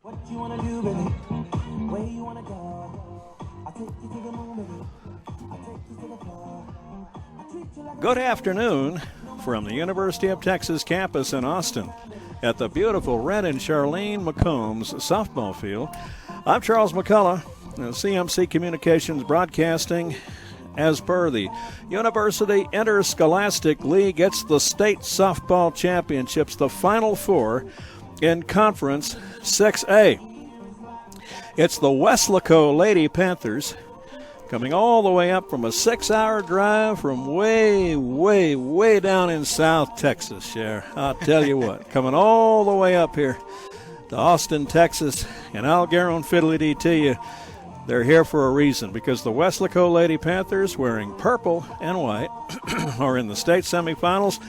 What you wanna do, baby? Where you wanna go? I'll take you to the moon, baby. I'll take you to the floor. I'll treat you like Good afternoon from the University of Texas campus in Austin at the beautiful Red and Charlene McCombs softball field. I'm Charles McCullough, CMC Communications Broadcasting. As per the University Interscholastic League, it's the state softball championships, the Final Four in Conference 6A. It's the Weslaco Lady Panthers coming all the way up from a 6-hour drive from way down in South Texas, Cher. I'll tell you what, coming all the way up here to Austin, Texas, and I'll guarantee to you, they're here for a reason, because the Weslaco Lady Panthers, wearing purple and white, are in the state semifinals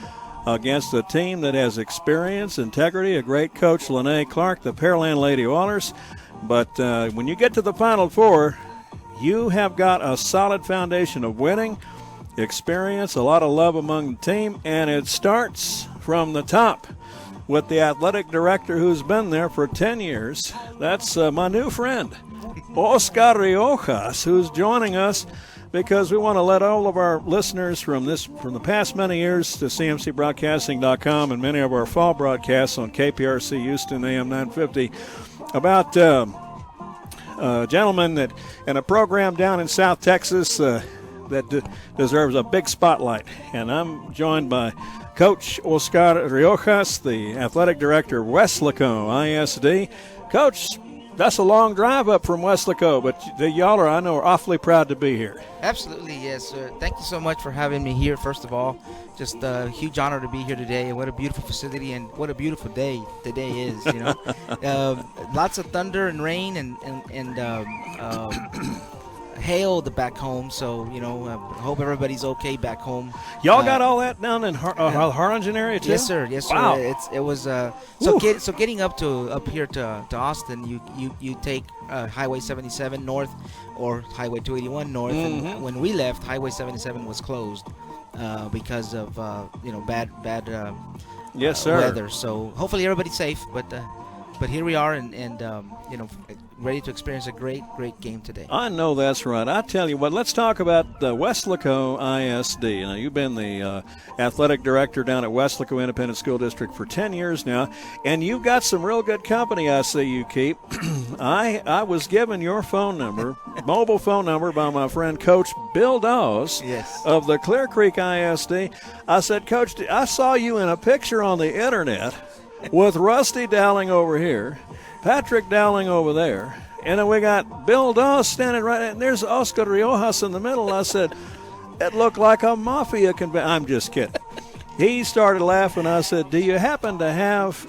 against a team that has experience, integrity, a great coach, Lene Clark, the Pearland Lady Oilers. But when you get to the Final Four, you have got a solid foundation of winning, experience, a lot of love among the team, and it starts from the top with the athletic director who's been there for 10 years. That's my new friend, Oscar Riojas, who's joining us because we want to let all of our listeners from the past many years to CMCBroadcasting.com and many of our fall broadcasts on KPRC Houston AM 950 about a gentleman that in a program down in South Texas that deserves a big spotlight. And I'm joined by Coach Oscar Riojas, the athletic director of Weslaco ISD. Coach, that's a long drive up from Weslaco, but y'all are, I know, are awfully proud to be here. Absolutely, yes, sir. Thank you so much for having me here, first of all. Just a huge honor to be here today, and what a beautiful facility and what a beautiful day today is, you know. Lots of thunder and rain and hail back home, so, you know, I hope everybody's okay back home. Y'all got all that down in Harlingen area, too? Yes, sir. Yes, sir. Wow. It was so getting up here to Austin, you take Highway 77 north or Highway 281 north. Mm-hmm. And when we left, Highway 77 was closed because of bad yes, sir. weather. So hopefully everybody's safe, but here we are and ready to experience a great game today. I know that's right. I tell you what, let's talk about the Weslaco ISD. Now, you've been the athletic director down at Weslaco Independent School District for 10 years now, and you've got some real good company I see you keep. I was given your phone number, mobile phone number, by my friend Coach Bill Dawes of the Clear Creek ISD. I said, Coach, I saw you in a picture on the internet with Rusty Dowling over here, Patrick Dowling over there, and then we got Bill Dawes standing right there, and there's Oscar Riojas in the middle. And I said, it looked like a mafia convention. I'm just kidding. He started laughing. I said, do you happen to have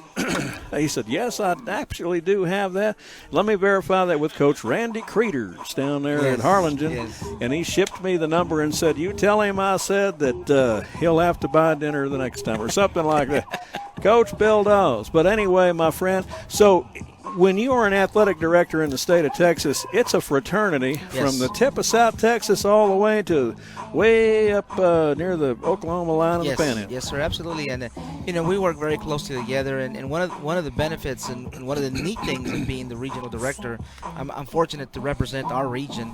– he said, yes, I actually do have that. Let me verify that with Coach Randy Creeters down there at Harlingen. Yes. And he shipped me the number and said, you tell him I said that he'll have to buy dinner the next time or something like that. Coach Bill Dawes. But anyway, my friend, so – when you are an athletic director in the state of Texas, it's a fraternity from the tip of South Texas all the way to way up near the Oklahoma line of the Panhandle. Yes, sir, absolutely. And we work very closely together. And one of the benefits and one of the neat things of being the regional director, I'm fortunate to represent our region,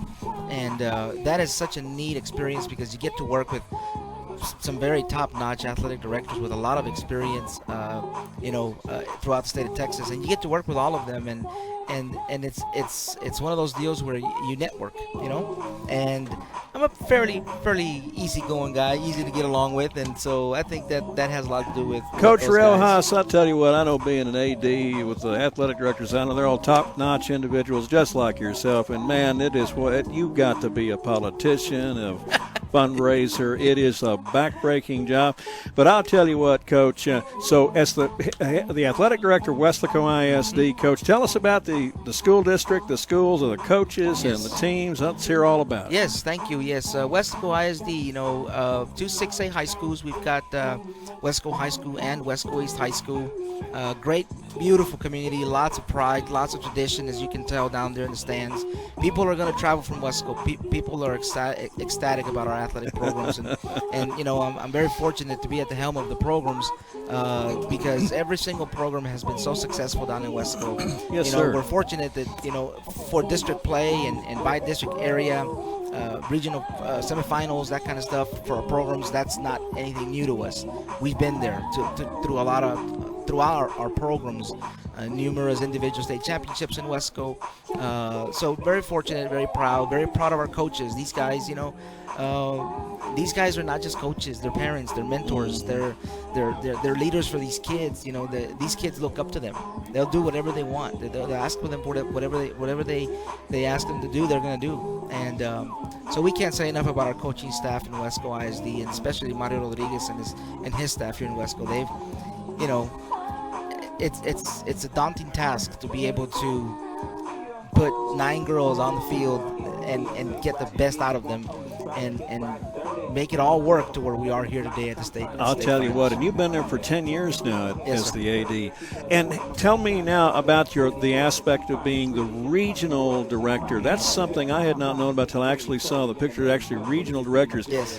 and that is such a neat experience because you get to work with some very top-notch athletic directors with a lot of experience, throughout the state of Texas, and you get to work with all of them, and it's one of those deals where you network, and I'm a fairly easygoing guy, easy to get along with, and so I think that has a lot to do with Coach Riojas. I'll tell you what, I know being an AD with the athletic directors, I know they're all top-notch individuals just like yourself, and man, it is what you've got to be a politician, a fundraiser. It is a back-breaking job. But I'll tell you what, Coach, so as the athletic director of Weslaco ISD, Coach, tell us about the school district, the schools, and the coaches and the teams. Let's hear all about it. Yes, thank you. Yes, Weslaco ISD, 2 6A high schools. We've got Weslaco High School and Weslaco East High School. Great, beautiful community, lots of pride, lots of tradition, as you can tell down there in the stands. People are going to travel from Weslaco. People are ecstatic about our athletic programs, and you know, I'm very fortunate to be at the helm of the programs because every single program has been so successful down in Weslaco. Yes, you know, sir. we're fortunate that, you know, for district play and by district area, regional semifinals, that kind of stuff for our programs, that's not anything new to us. We've been there through a lot of throughout our programs, numerous individual state championships in Weslaco. So very fortunate, very proud of our coaches. These guys, you know, these guys are not just coaches; they're parents, they're mentors, they're leaders for these kids. You know, these kids look up to them. They'll do whatever they want. They'll ask for them for whatever they ask them to do, they're gonna do. And so we can't say enough about our coaching staff in Weslaco ISD, and especially Mario Rodriguez and his staff here in Weslaco. They've, you know, it's a daunting task to be able to put 9 girls on the field and get the best out of them and make it all work to where we are here today at the state. I'll tell you what, and you've been there for 10 years now as the AD. And tell me now about the aspect of being the regional director. That's something I had not known about until I actually saw the picture, actually regional directors. Yes.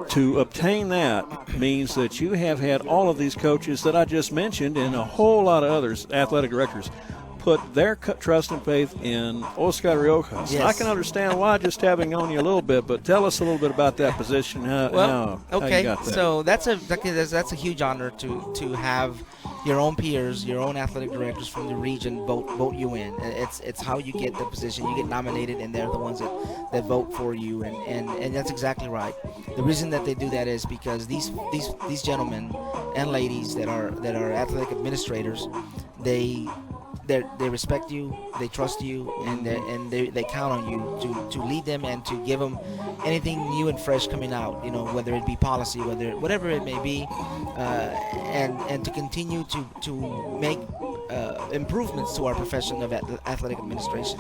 To obtain that means that you have had all of these coaches that I just mentioned and a whole lot of others, athletic directors, put their trust and faith in Oscar Riojas. Yes. I can understand why, just having known you a little bit, but tell us a little bit about that position. How you got that. So that's a huge honor to have your own peers, your own athletic directors from the region vote you in. It's how you get the position. You get nominated, and they're the ones that vote for you, and that's exactly right. The reason that they do that is because these gentlemen and ladies that are athletic administrators, they respect you, they trust you, and they count on you to lead them and to give them anything new and fresh coming out. You know, whether it be policy, whatever it may be, and to continue to make improvements to our profession of athletic administration.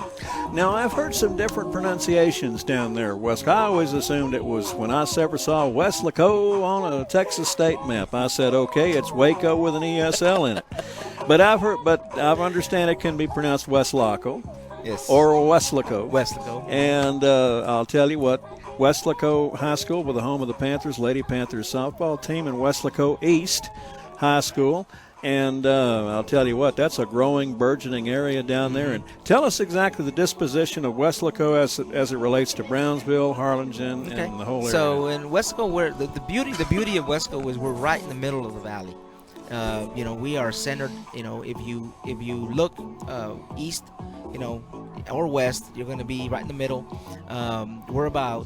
Now, I've heard some different pronunciations down there, Wes. I always assumed it was, when I ever saw Weslaco on a Texas state map, I said, okay, it's Waco with an ESL in it. But I understand it can be pronounced Weslaco. Yes. Or Weslaco. Weslaco. And I'll tell you what, Weslaco High School with the home of the Panthers, Lady Panthers softball team, and Weslaco East High School. And I'll tell you what, that's a growing, burgeoning area down there. And tell us exactly the disposition of Weslaco as it relates to Brownsville, Harlingen, and the whole area. So in Weslaco, the beauty of Weslaco is we're right in the middle of the valley. You know, we are centered. You know, if you look east, you know, or west, you're going to be right in the middle. We're about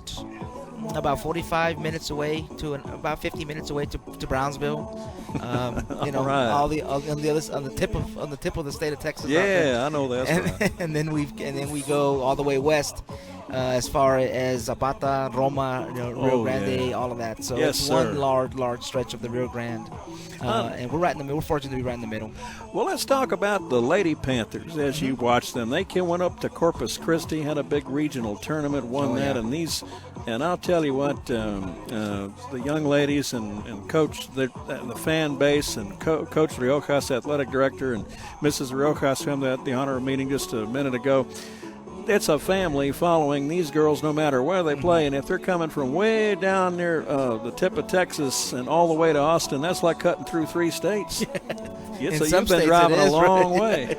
45 minutes away to about 50 minutes away to Brownsville. You know, right. all the on the tip of the state of Texas. Yeah, I know that's right. And then we go all the way west. As far as Zapata, Roma, you know, Rio Grande, all of that. So yes, it's sir. one large stretch of the Rio Grande, and we're right in the middle. We're fortunate to be right in the middle. Well, let's talk about the Lady Panthers as you watch them. They went up to Corpus Christi, had a big regional tournament, won that, and I'll tell you what, the young ladies and coach, the fan base, and Coach Riojas, athletic director, and Mrs. Riojas, who had the honor of meeting just a minute ago. It's a family following these girls no matter where they play, and if they're coming from way down near the tip of Texas and all the way to Austin, that's like cutting through 3 states. So you've been driving a long way.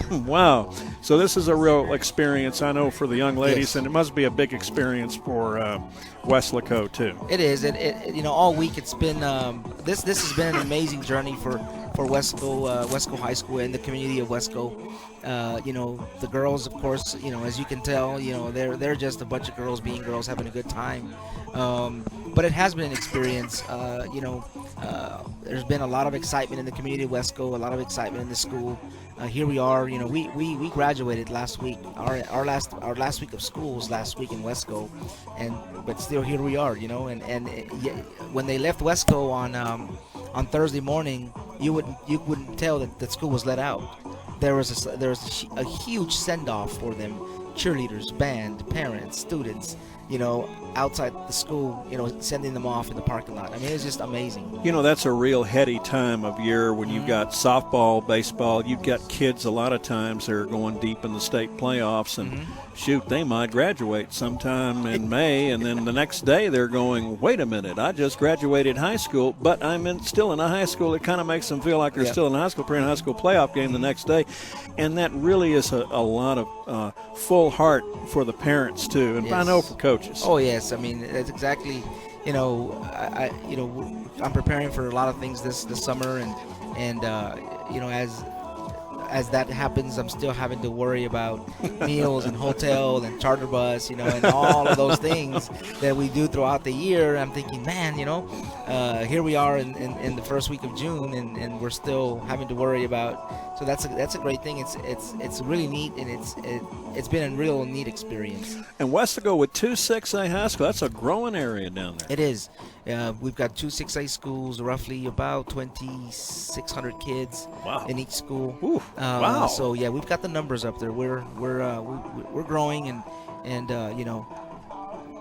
Wow. So this is a real experience, I know, for the young ladies, and it must be a big experience for Weslaco too. It is. It you know, all week it's been this has been an amazing journey for Weslaco High School and the community of Weslaco. You know, the girls, of course, you know, as you can tell, you know, they're just a bunch of girls being girls, having a good time. But it has been an experience. You know, there's been a lot of excitement in the community of Weslaco, a lot of excitement in the school. Here we are. You know, we graduated last week. Our last week of school was last week in Weslaco, but still here we are. You know, and when they left Weslaco on Thursday morning, you wouldn't tell that school was let out. There was a huge send-off for them, cheerleaders, band, parents, students, outside the school, sending them off in the parking lot. I mean, it's just amazing. That's a real heady time of year when you've got softball, baseball. You've got kids a lot of times that are going deep in the state playoffs, and shoot, they might graduate sometime in May, and then the next day they're going, wait a minute, I just graduated high school, but I'm still in a high school. It kind of makes them feel like they're still in high school, playing a high school playoff game the next day, and that really is a lot of full heart for the parents too, and I know for coaches. Oh yes, I mean that's exactly. I'm preparing for a lot of things this summer, and as that happens, I'm still having to worry about meals and hotel and charter bus, and all of those things that we do throughout the year. I'm thinking, man, here we are in the first week of June, and we're still having to worry about. So that's a great thing. It's really neat, and it's been a real neat experience. And Weslaco with 2 6A high school, that's a growing area down there. It is. We've got 2 6A schools, roughly about 2,600 kids in each school. Ooh, wow! So yeah, we've got the numbers up there. We're growing, and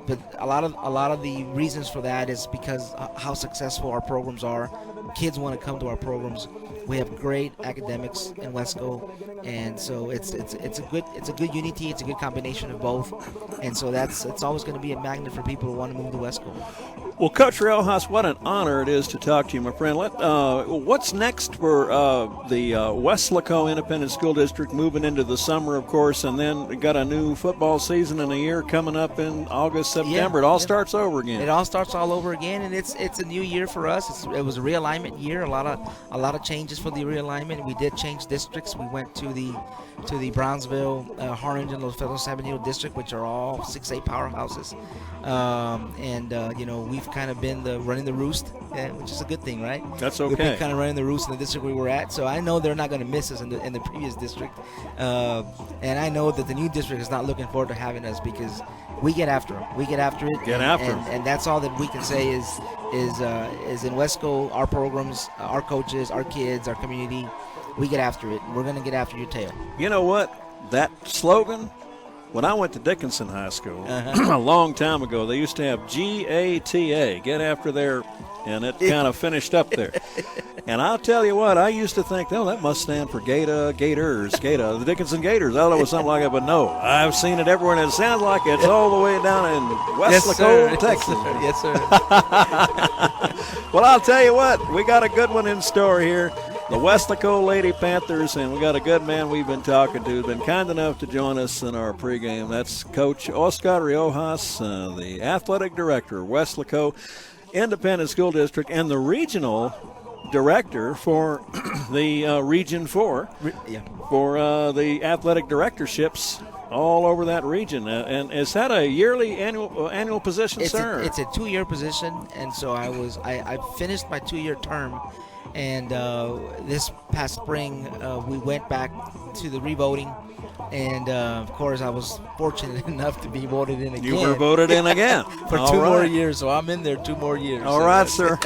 but a lot of the reasons for that is because how successful our programs are. Kids want to come to our programs. We have great academics in Weslaco, and so it's a good unity. It's a good combination of both, and so it's always going to be a magnet for people who want to move to Weslaco. Well, Coach Riojas, what an honor it is to talk to you, my friend. What's next for the Weslaco Independent School District moving into the summer, of course, and then we got a new football season and a year coming up in August, September. It all starts over again. It all starts all over again, and it's a new year for us. It was a realignment year. A lot of changes for the realignment. We did change districts. We went to the Brownsville, Orange, and Los Federal San Benito district, which are all 6A powerhouses. We've kind of been running the roost, which is a good thing, right? That's okay. We've been kind of running the roost in the district we were at, so I know they're not going to miss us in the previous district, and I know that the new district is not looking forward to having us because we get after them. We get after it. And that's all that we can say is in Weslaco, our programs, our coaches, our kids, our community, we get after it. We're going to get after your tail. You know what? That slogan, when I went to Dickinson High School a long time ago, they used to have GATA, get after their, and it kind of finished up there. And I'll tell you what, I used to think, that must stand for Gators, the Dickinson Gators. I thought it was something like that, but no, I've seen it everywhere, and it sounds like it's all the way down in Weslaco, Texas. Yes, sir. Well, I'll tell you what, we got a good one in store here. The Weslaco Lady Panthers, and we got a good man we've been talking to who's been kind enough to join us in our pregame. That's Coach Oscar Riojas, the athletic director of Weslaco Independent School District and the regional director for the Region 4 for the athletic directorships all over that region. And is that a yearly annual position, sir? It's a 2-year position, and so I finished my 2-year term. And this past spring, we went back to the revoting. And, of course, I was fortunate enough to be voted in again. You were voted in again. For two more years, so I'm in there 2 more years. All right, sir.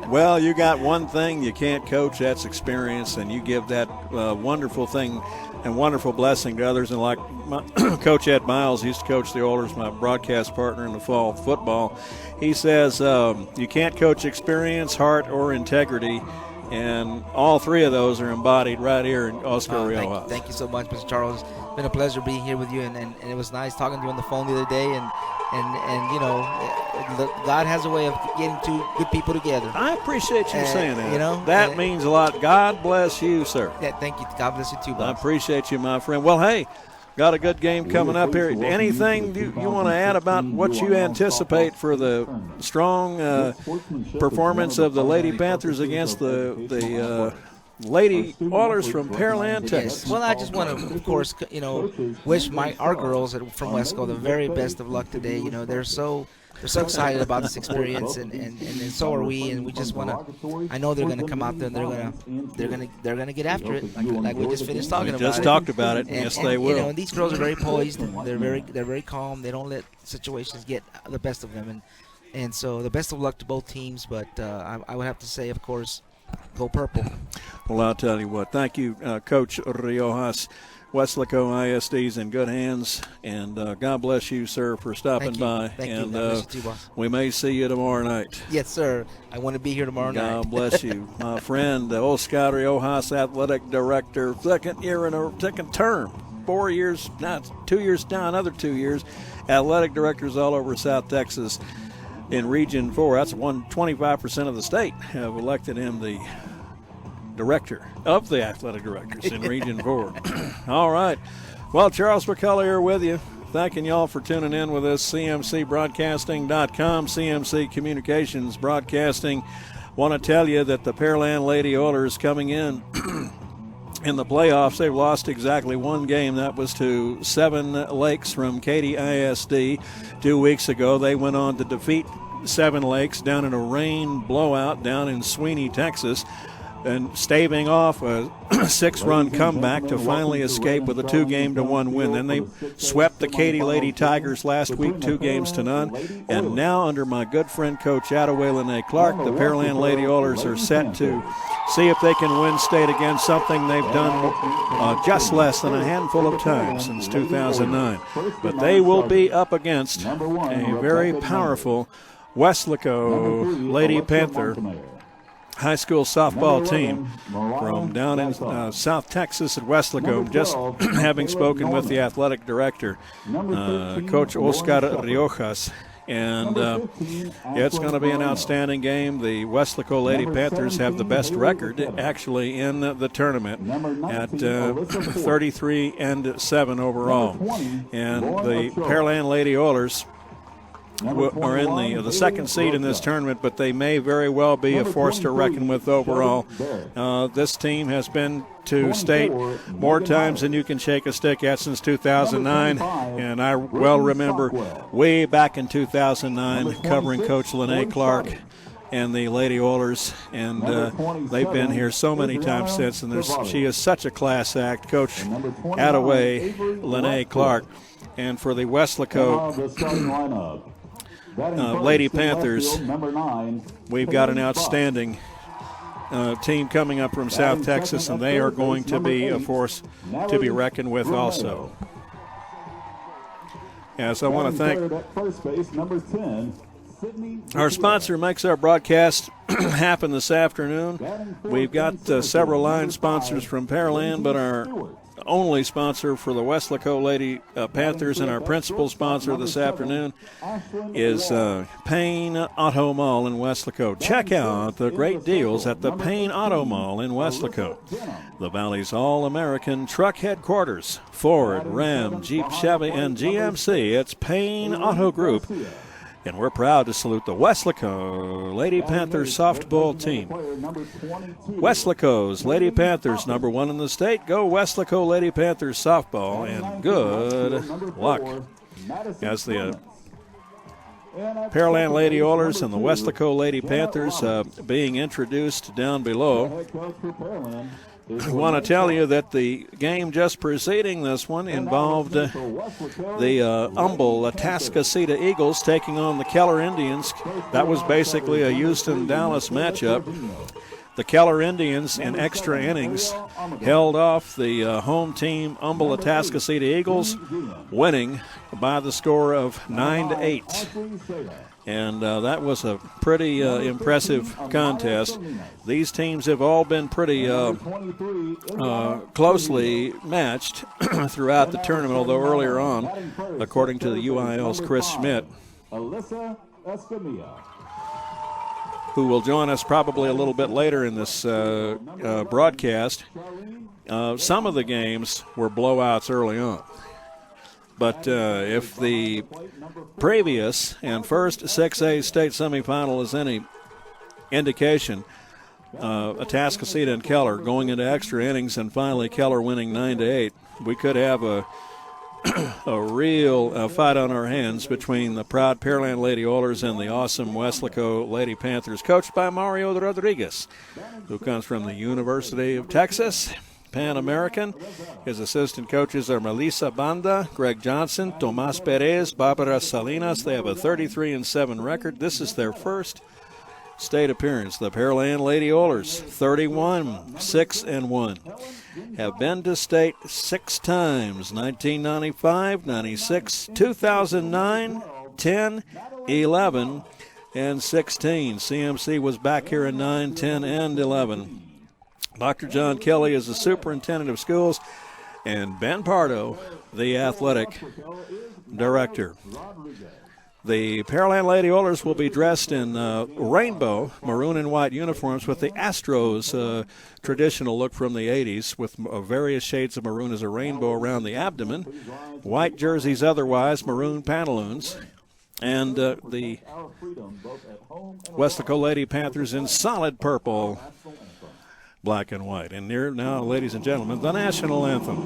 Well, you got one thing you can't coach, that's experience, and you give that wonderful thing and wonderful blessing to others. And like Coach Ed Miles, he used to coach the Oilers, my broadcast partner in the fall football. He says you can't coach experience, heart, or integrity. And all 3 of those are embodied right here in Oscar Riojas. Thank you so much, Mr. Charles. It's been a pleasure being here with you, and it was nice talking to you on the phone the other day. And God has a way of getting 2 good people together. I appreciate you saying that. That means a lot. God bless you, sir. Yeah, thank you. God bless you too, boss. I appreciate you, my friend. Well, hey, got a good game coming up here. Anything you want to add about what you anticipate for the strong performance of the Lady Panthers against the Lady Oilers from Pearland, Texas? Yes. Well, I just want to, of course, wish our girls from Weslaco the very best of luck today. They're so excited about this experience, and so are we. And we just want to. I know they're going to come out there and they're going to get after it, like we just finished talking about. We just talked about it. Yes, they will. And these girls are very poised. And they're very calm. They don't let situations get the best of them. And so the best of luck to both teams. But I would have to say, of course, go purple. Well, I'll tell you what. Thank you, Coach Riojas. Weslaco ISD's in good hands, and God bless you, sir, for stopping by. Thank and you. God bless you too, boss. we may see you tomorrow night. Yes, sir. I want to be here tomorrow night. God bless you. My friend, Oscar Riojas, athletic director, second term, 4 years, now 2 years, now another 2 years, athletic directors all over South Texas in Region 4. That's 25% of the state have elected him the director of the athletic directors in Region 4. All right. Well, Charles McCullough here with you. Thanking y'all for tuning in with us. CMCBroadcasting.com, CMC Communications Broadcasting. Want to tell you that the Pearland Lady Oilers coming in the playoffs, they've lost exactly one game. That was to Seven Lakes from Katy ISD 2 weeks ago. They went on to defeat Seven Lakes down in a rain blowout down in Sweeney, Texas, and staving off a 6-run comeback to finally escape with a 2-1 win. Then they swept the Katy Lady Tigers last week 2-0. And now, under my good friend Coach Attaway Lene Clark, the Pearland Lady Oilers are set to see if they can win state again, something they've done just less than a handful of times since 2009. But they will be up against a very powerful Weslaco Lady Panther high school softball team from down in South Texas at Weslaco. Just having spoken with the athletic director, Coach Oscar Riojas, and it's going to be an outstanding game. The Weslaco Lady Panthers have the best record actually in the tournament at 33-7 overall, and the Pearland Lady Oilers are in the second seed in this tournament, but they may very well be a force to reckon with overall. This team has been to state more times than you can shake a stick at since 2009, and I well remember way back in 2009 covering Coach Lene Clark and the Lady Oilers, and they've been here so many times since, and she is such a class act, Coach Attaway Lene Clark. And for the Weslaco Lady Panthers, we've got an outstanding team coming up from South Texas, and they are going to be a force to be reckoned with also. Yes, I want to thank our sponsor makes our broadcast happen this afternoon. We've got several line sponsors from Pearland, but our only sponsor for the Weslaco Lady Panthers and our principal sponsor this afternoon is Payne Auto Mall in Weslaco. Check out the great deals at the Payne Auto Mall in Weslaco, the Valley's all-American truck headquarters. Ford, Ram, Jeep, Chevy, and GMC. It's Payne Auto Group. And we're proud to salute the Weslaco Lady Panthers softball team. Weslaco's Lady Panthers, number 1 in the state. Go Weslaco Lady Panthers softball, and good luck. As the Pearland Lady Oilers and the Weslaco Lady Panthers being introduced down below, I want to tell you that the game just preceding this one involved the Humble Atascocita Eagles taking on the Keller Indians. That was basically a Houston-Dallas matchup. The Keller Indians, in extra innings, held off the home team Humble Atascocita Eagles, winning by the score of 9-8. And that was a pretty impressive contest. These teams have all been pretty closely matched throughout the tournament, although earlier on, according to the UIL's Chris Schmidt, who will join us probably a little bit later in this broadcast, some of the games were blowouts early on. But if the previous and first 6A state semifinal is any indication, Atascocita and Keller going into extra innings and finally Keller winning 9-8, we could have a real fight on our hands between the proud Pearland Lady Oilers and the awesome Weslaco Lady Panthers, coached by Mario Rodriguez, who comes from the University of Texas. Pan American. His assistant coaches are Melissa Banda, Greg Johnson, Tomas Perez, Barbara Salinas. They have a 33-7 record. This is their first state appearance. The Pearland Lady Oilers, 31-6-1, have been to state 6 times: 1995, 96, 2009, 10, 11, and 16. CMC was back here in 9, 10, and 11. Dr. John Kelly is the superintendent of schools, and Ben Pardo, the athletic director. The Pearland Lady Oilers will be dressed in rainbow, maroon and white uniforms with the Astros traditional look from the 80s, with various shades of maroon as a rainbow around the abdomen, white jerseys otherwise, maroon pantaloons, and the Weslaco Lady Panthers in solid purple, black and white. And here now, ladies and gentlemen, the national anthem.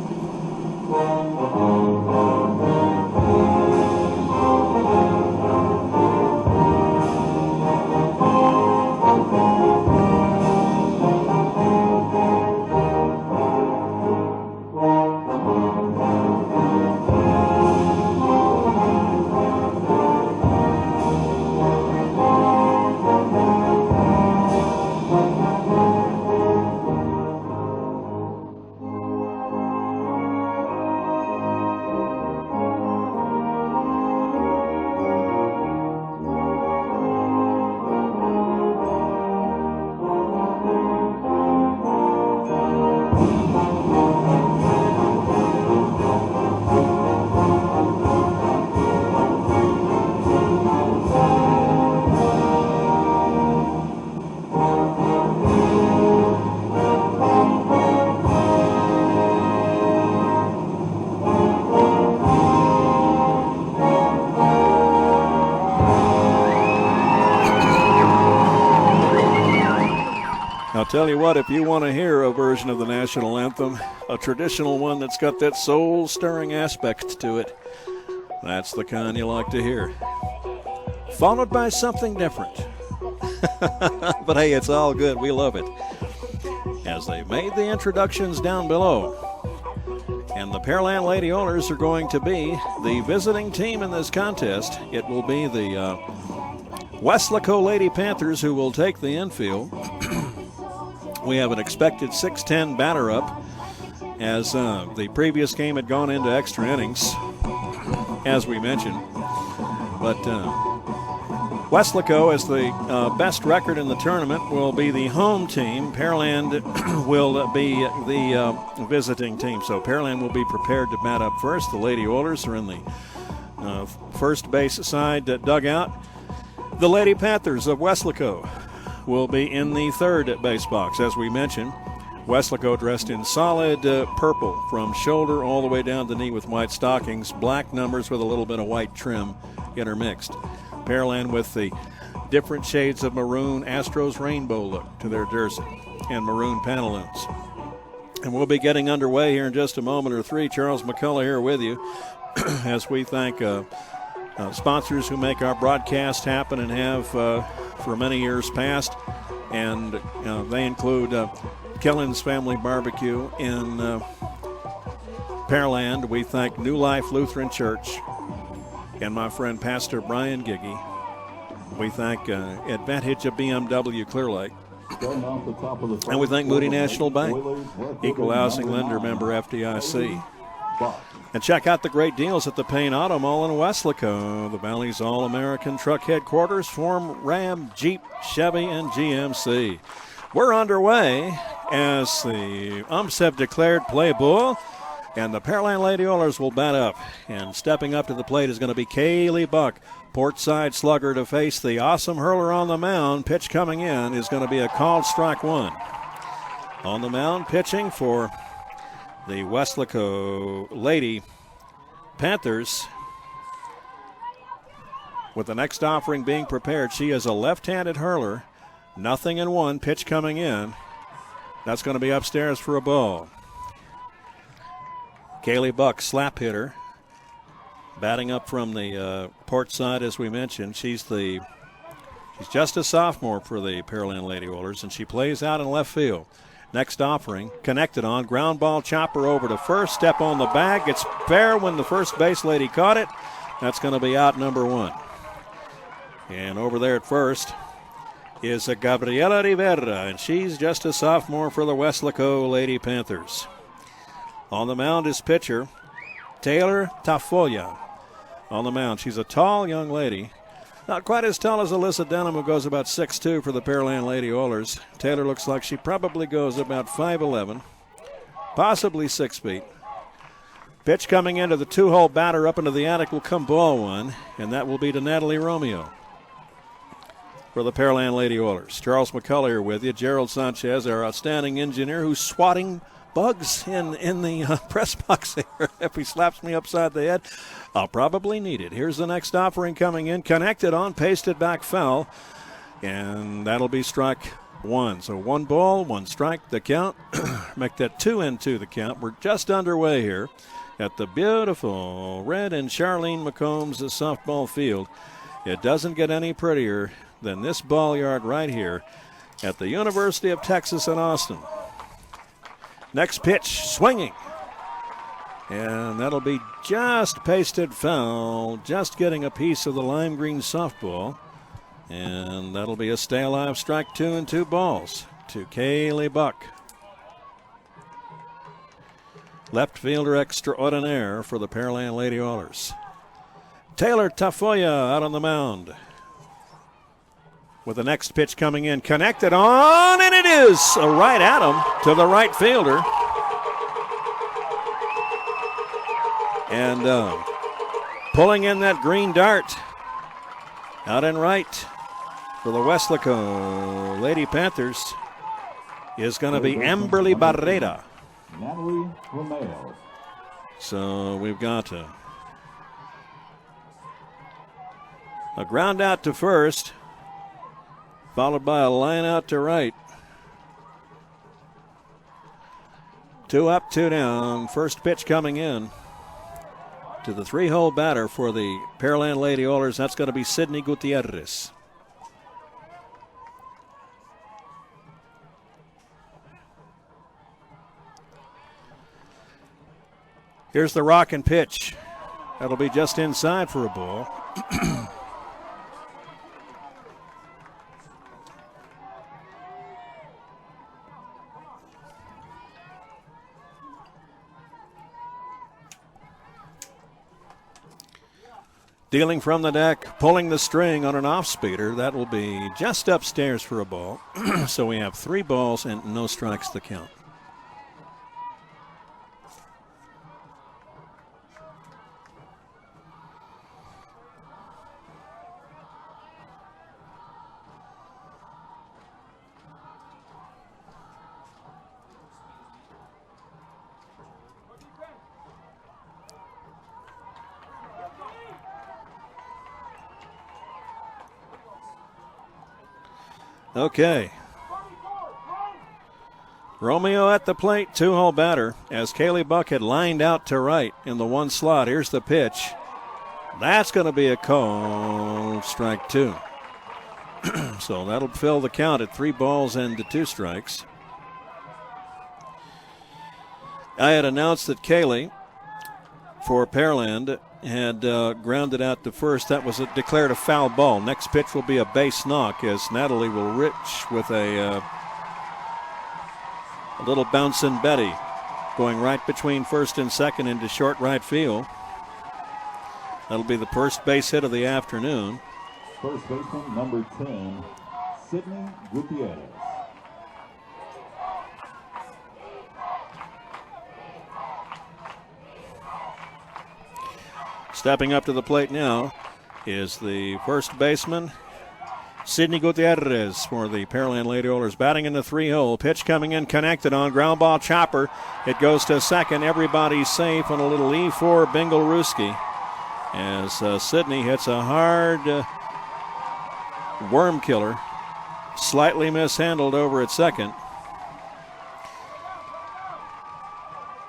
I'll tell you what, if you want to hear a version of the national anthem, a traditional one that's got that soul-stirring aspect to it, that's the kind you like to hear. Followed by something different. But hey, it's all good. We love it. As they made the introductions down below, and the Pearland Lady Oilers are going to be the visiting team in this contest. It will be the Weslaco Lady Panthers who will take the infield. We have an expected 6-10 batter up, as the previous game had gone into extra innings, as we mentioned. But Weslaco, as the best record in the tournament, will be the home team. Pearland will be the visiting team. So Pearland will be prepared to bat up first. The Lady Oilers are in the first base side dugout. The Lady Panthers of Weslaco will be in the third base box. As we mentioned, Weslaco dressed in solid purple from shoulder all the way down to knee with white stockings, black numbers with a little bit of white trim intermixed. Pearland with the different shades of maroon, Astros rainbow look to their jersey, and maroon pantaloons. And we'll be getting underway here in just a moment or three. Charles McCullough here with you as we thank sponsors who make our broadcast happen and have for many years past, and they include Killen's Family Barbecue in Pearland. We thank New Life Lutheran Church and my friend Pastor Brian Giggy. We thank Advantage of BMW Clear Lake. And we thank Moody National Bank, Equal Housing Lender member FDIC. And check out the great deals at the Payne Auto Mall in Weslaco, the Valley's All-American Truck Headquarters for Ram, Jeep, Chevy, and GMC. We're underway as the umps have declared play ball, and the Pearland Lady Oilers will bat up. And stepping up to the plate is going to be Kaylee Buck, port side slugger, to face the awesome hurler on the mound. Pitch coming in is going to be a called strike one. On the mound, pitching for the Weslaco Lady Panthers, with the next offering being prepared. She is a left-handed hurler. 0-1, pitch coming in. That's going to be upstairs for a ball. Kaylee Buck, slap hitter, batting up from the port side, as we mentioned. She's just a sophomore for the Pearland Lady Oilers, and she plays out in left field. Next offering, connected on, ground ball chopper over to first, step on the bag. It's fair when the first base lady caught it. That's going to be out number one. And over there at first is a Gabriela Rivera, and she's just a sophomore for the Weslaco Lady Panthers. On the mound is pitcher Taylor Tafoya. On the mound, she's a tall young lady. Not quite as tall as Alyssa Denham, who goes about 6'2" for the Pearland Lady Oilers. Taylor looks like she probably goes about 5'11", possibly 6 feet. Pitch coming into the 2-hole batter up into the attic will come ball one, and that will be to Natalie Romeo for the Pearland Lady Oilers. Charles McCullough here with you. Gerald Sanchez, our outstanding engineer, who's swatting bugs in the press box here. If he slaps me upside the head, I'll probably need it. Here's the next offering coming in. Connected on, pasted back foul, and that'll be strike one. So 1 ball, 1 strike, the count. Make that 2-2 the count. We're just underway here at the beautiful Red and Charlene McCombs softball field. It doesn't get any prettier than this ball yard right here at the University of Texas in Austin. Next pitch, swinging. And that'll be just pasted foul, just getting a piece of the lime green softball. And that'll be a stay alive strike 2 and 2 balls to Kaylee Buck. Left fielder extraordinaire for the Pearland Lady Oilers. Taylor Tafoya out on the mound. With the next pitch coming in, connected on, and it is a right at him to the right fielder. And pulling in that green dart out in right for the Weslaco Lady Panthers is going to be Amberly Barrera. Natalie Romeo. So we've got a ground out to first, followed by a line out to right. 2 up, 2 down. First pitch coming in to the 3-hole batter for the Pearland Lady Oilers. That's going to be Sydney Gutierrez. Here's the rockin' pitch. That'll be just inside for a ball. Dealing from the deck, pulling the string on an off-speeder. That will be just upstairs for a ball. So we have 3 balls and no strikes to count. Okay. Romeo at the plate, 2-hole batter, as Kaylee Buck had lined out to right in the 1 slot. Here's the pitch. That's going to be a call, strike 2. So that'll fill the count at 3 balls and 2 strikes. I had announced that Kaylee for Pearland had grounded out to first. That was declared a foul ball. Next pitch will be a base knock as Natalie will reach with a little bouncing Betty going right between first and second into short right field. That'll be the first base hit of the afternoon. First baseman, number 10, Sydney Gutierrez. Stepping up to the plate now is the first baseman, Sydney Gutierrez for the Pearland Lady Oilers. Batting in the 3-hole. Pitch coming in, connected on ground ball chopper. It goes to second. Everybody's safe on a little E4 Bingle-Ruski as Sydney hits a hard worm killer. Slightly mishandled over at second.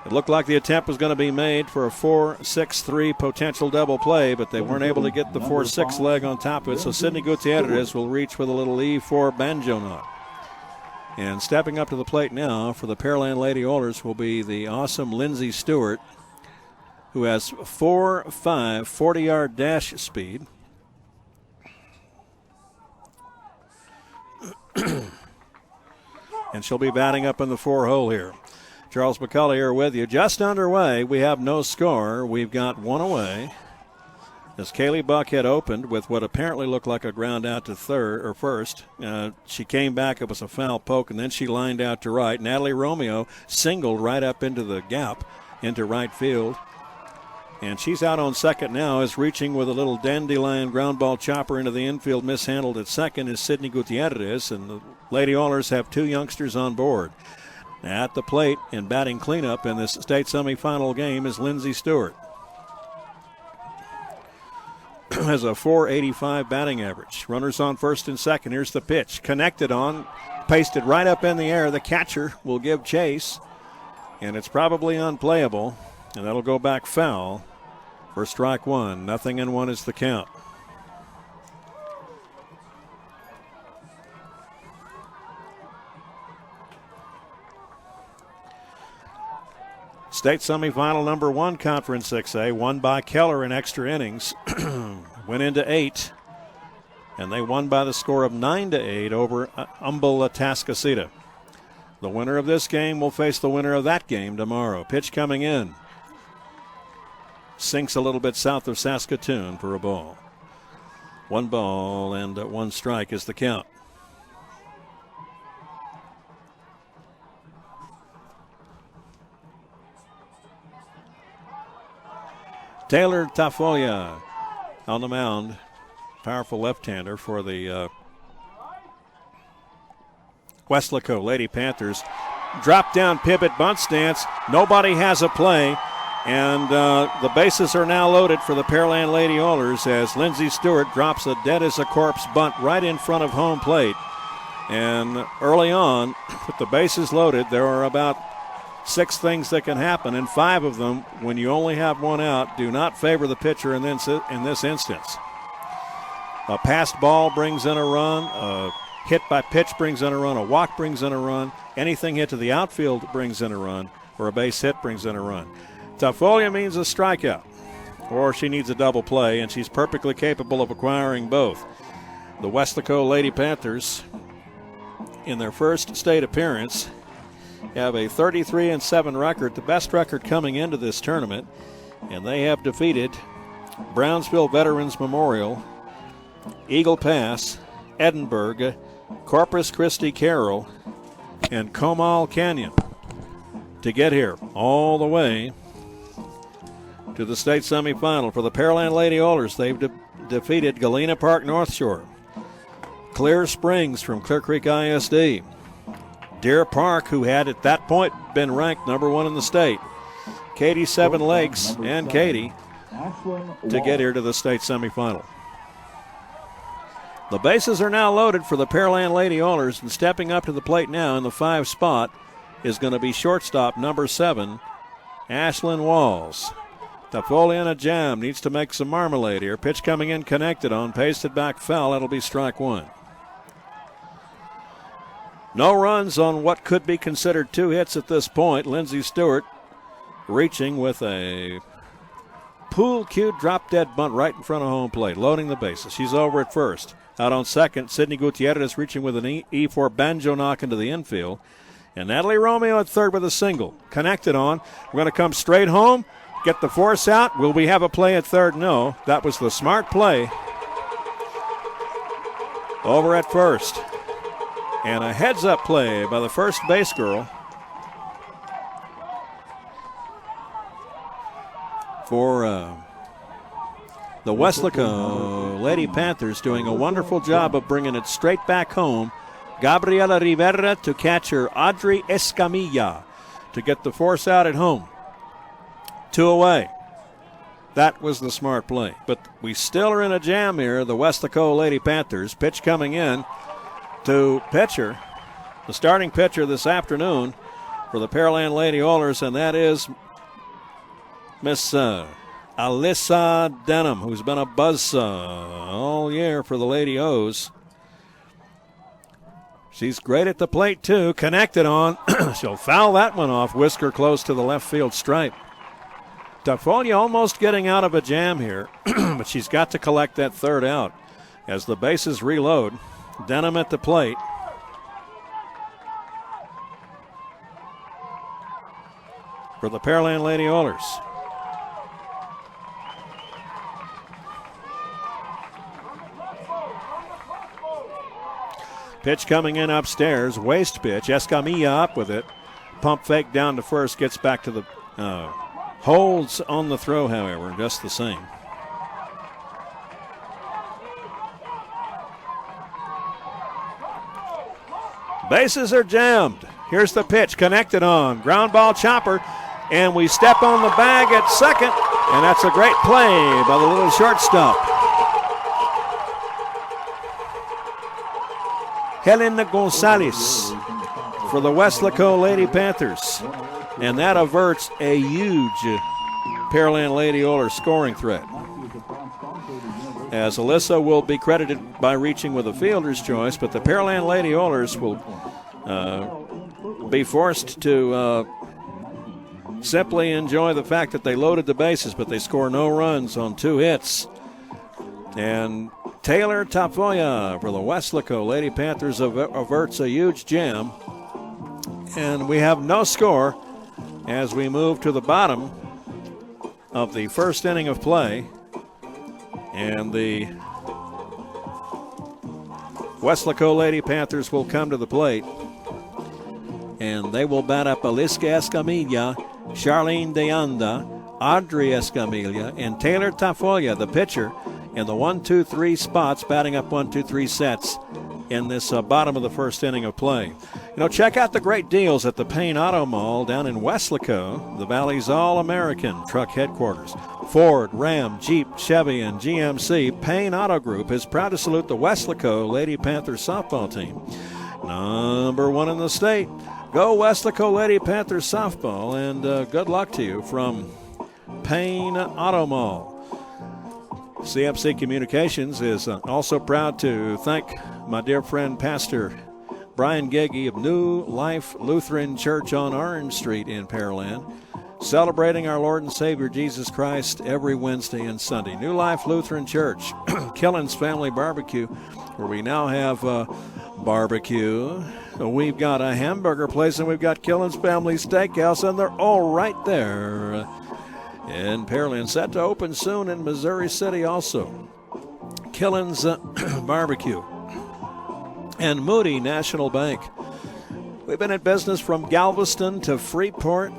It looked like the attempt was going to be made for a 4-6-3 potential double play, but they weren't able to get the 4-6 leg on top of it, so Sydney Gutierrez will reach with a little E4 banjo knot. And stepping up to the plate now for the Pearland Lady Oilers will be the awesome Lindsay Stewart, who has 4.5 40-yard dash speed. and she'll be batting up in the 4-hole here. Charles McCullough here with you. Just underway. We have no score. We've got one away. As Kaylee Buckhead opened with what apparently looked like a ground out to first. She came back. It was a foul poke, and then she lined out to right. Natalie Romeo singled right up into the gap into right field. And she's out on second now, is reaching with a little dandelion ground ball chopper into the infield, mishandled at second, is Sidney Gutierrez, and the Lady Oilers have two youngsters on board. At the plate and batting cleanup in this state semifinal game is Lindsay Stewart. Has a .485 batting average. Runners on first and second. Here's the pitch. Connected on, pasted right up in the air. The catcher will give chase, and it's probably unplayable, and that'll go back foul for strike one. 0-1 is the count. State semifinal number 1, Conference 6A, won by Keller in extra innings. Went into 8, and they won by the score of 9-8 over Humble Atascocita. The winner of this game will face the winner of that game tomorrow. Pitch coming in. Sinks a little bit south of Saskatoon for a ball. 1 ball and 1 strike is the count. Taylor Tafoya on the mound. Powerful left-hander for the Weslaco Lady Panthers. Drop down pivot bunt stance. Nobody has a play. And the bases are now loaded for the Pearland Lady Oilers as Lindsay Stewart drops a dead-as-a-corpse bunt right in front of home plate. And early on, with the bases loaded, there are about 6 things that can happen, and 5 of them, when you only have 1 out, do not favor the pitcher in this instance. A passed ball brings in a run, a hit by pitch brings in a run, a walk brings in a run, anything hit to the outfield brings in a run, or a base hit brings in a run. Tafoya means a strikeout, or she needs a double play, and she's perfectly capable of acquiring both. The Weslaco Lady Panthers, in their first state appearance, have a 33-7 record, the best record coming into this tournament, and they have defeated Brownsville Veterans Memorial, Eagle Pass, Edinburgh, Corpus Christi Carroll, and Comal Canyon to get here all the way to the state semifinal. For the Pearland Lady Oilers, they've defeated Galena Park North Shore, Clear Springs from Clear Creek ISD, Deer Park, who had at that point been ranked number 1 in the state, Katy Seven Lakes, and Katy to get here to the state semifinal. The bases are now loaded for the Pearland Lady Oilers, and stepping up to the plate now in the 5 spot is going to be shortstop number 7, Ashlyn Walls. Tafoya in a jam, needs to make some marmalade here. Pitch coming in, connected on, pasted back foul. That'll be strike 1. No runs on what could be considered 2 hits at this point. Lindsay Stewart reaching with a pool cue drop dead bunt right in front of home plate, loading the bases. She's over at first. Out on second, Sidney Gutierrez reaching with an E4 banjo knock into the infield. And Natalie Romeo at third with a single. Connected on. We're going to come straight home, get the force out. Will we have a play at third? No. That was the smart play. Over at first. And a heads-up play by the first base girl for the Weslaco Lady Panthers, doing a wonderful job of bringing it straight back home. Gabriela Rivera to catcher Audrey Escamilla to get the force out at home. 2 away. That was the smart play. But we still are in a jam here, the Weslaco Lady Panthers. Pitch coming in to pitcher, the starting pitcher this afternoon for the Pearland Lady Oilers, and that is Miss Alyssa Denham, who's been a buzzsaw all year for the Lady O's. She's great at the plate, too. Connected on. She'll foul that one off. Whisker close to the left field stripe. Tafoya almost getting out of a jam here, but she's got to collect that third out as the bases reload. Denham at the plate. for the Pearland Lady Oilers. Pitch coming in upstairs, waste pitch. Escamilla up with it. Pump fake down to first, gets back to the holds on the throw, however, just the same. Bases are jammed. Here's the pitch, connected on. Ground ball chopper, and we step on the bag at second, and that's a great play by the little shortstop. Helena Gonzalez for the Weslaco Lady Panthers. And that averts a huge Pearland Lady Oilers scoring threat, as Alyssa will be credited by reaching with a fielder's choice, but the Pearland Lady Oilers will be forced to simply enjoy the fact that they loaded the bases, but they score no runs on 2 hits. And Taylor Tafoya for the Weslaco Lady Panthers averts a huge jam. And we have no score as we move to the bottom of the first inning of play. And the Weslaco Lady Panthers will come to the plate. And they will bat up Aliska Escamilla, Charlene DeAnda, Audrey Escamilla, and Taylor Tafoya, the pitcher, in the 1-2-3 spots, batting up 1-2-3 sets in this bottom of the first inning of play. You know, check out the great deals at the Payne Auto Mall down in Weslaco, the Valley's All-American truck headquarters. Ford, Ram, Jeep, Chevy, and GMC Payne Auto Group is proud to salute the Weslaco Lady Panthers softball team. Number 1 in the state. Go Weslaco Lady Panthers softball, and good luck to you from Payne Auto Mall. CMC Communications is also proud to thank my dear friend Pastor Brian Gegge of New Life Lutheran Church on Orange Street in Pearland, celebrating our Lord and Savior Jesus Christ every Wednesday and Sunday. New Life Lutheran Church, Killen's Family Barbecue, where we now have barbecue. We've got a hamburger place, and we've got Killen's Family Steakhouse, and they're all right there in Pearland. Set to open soon in Missouri City also. Killen's Barbecue. And Moody National Bank. We've been in business from Galveston to Freeport,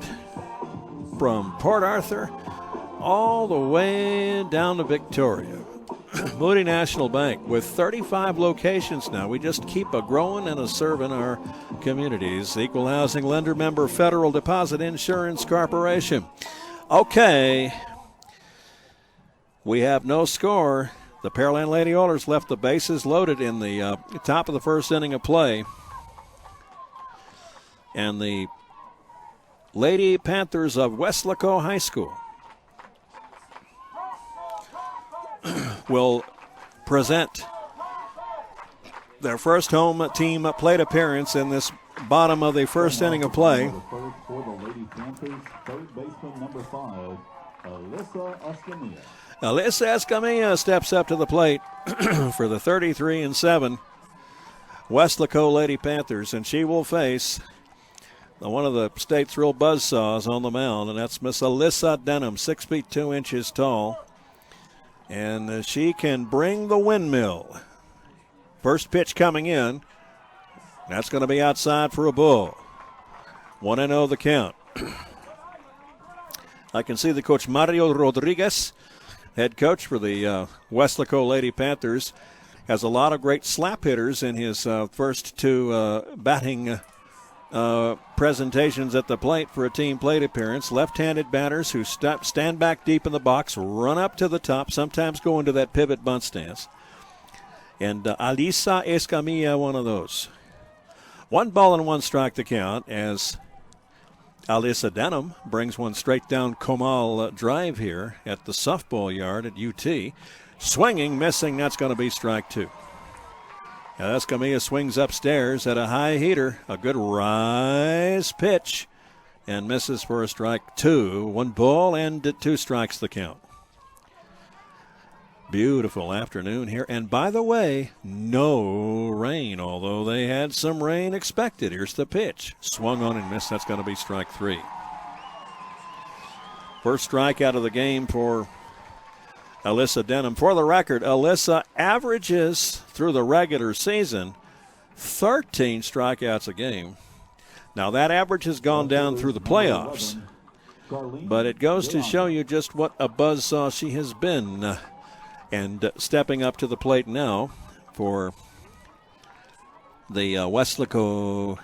from Port Arthur, all the way down to Victoria. Moody National Bank with 35 locations now. We just keep a growing and a serving our communities. Equal housing lender member, Federal Deposit Insurance Corporation. Okay, we have no score. The Pearland Lady Oilers left the bases loaded in the top of the first inning of play. And the Lady Panthers of Weslaco High School will present their first home team plate appearance in this bottom of the first inning of play. For the Lady Panthers, third baseman number 5, Alyssa Escamilla. Alyssa Escamilla steps up to the plate for the 33-7 Weslaco Lady Panthers, and she will face one of the state's real buzzsaws on the mound, and that's Miss Alyssa Denham, 6 feet 2 inches tall, and she can bring the windmill. First pitch coming in. That's going to be outside for a ball. 1-0 the count. I can see the coach Mario Rodriguez, head coach for the Weslaco Lady Panthers, has a lot of great slap hitters in his first 2 batting presentations at the plate for a team plate appearance. Left-handed batters who stand back deep in the box, run up to the top, sometimes go into that pivot bunt stance. And Alyssa Escamilla, one of those. 1 ball and 1 strike the count as Alyssa Denham brings one straight down Comal Drive here at the softball yard at UT. Swinging, missing, that's going to be strike 2. Now Escamilla swings upstairs at a high heater, a good rise pitch, and misses for a strike 2. 1 ball and 2 strikes the count. Beautiful afternoon here. And by the way, no rain, although they had some rain expected. Here's the pitch. Swung on and missed. That's going to be strike 3. First strike out of the game for Alyssa Denham. For the record, Alyssa averages through the regular season 13 strikeouts a game. Now that average has gone down through the playoffs, but it goes to show you just what a buzzsaw she has been. And stepping up to the plate now for the Weslaco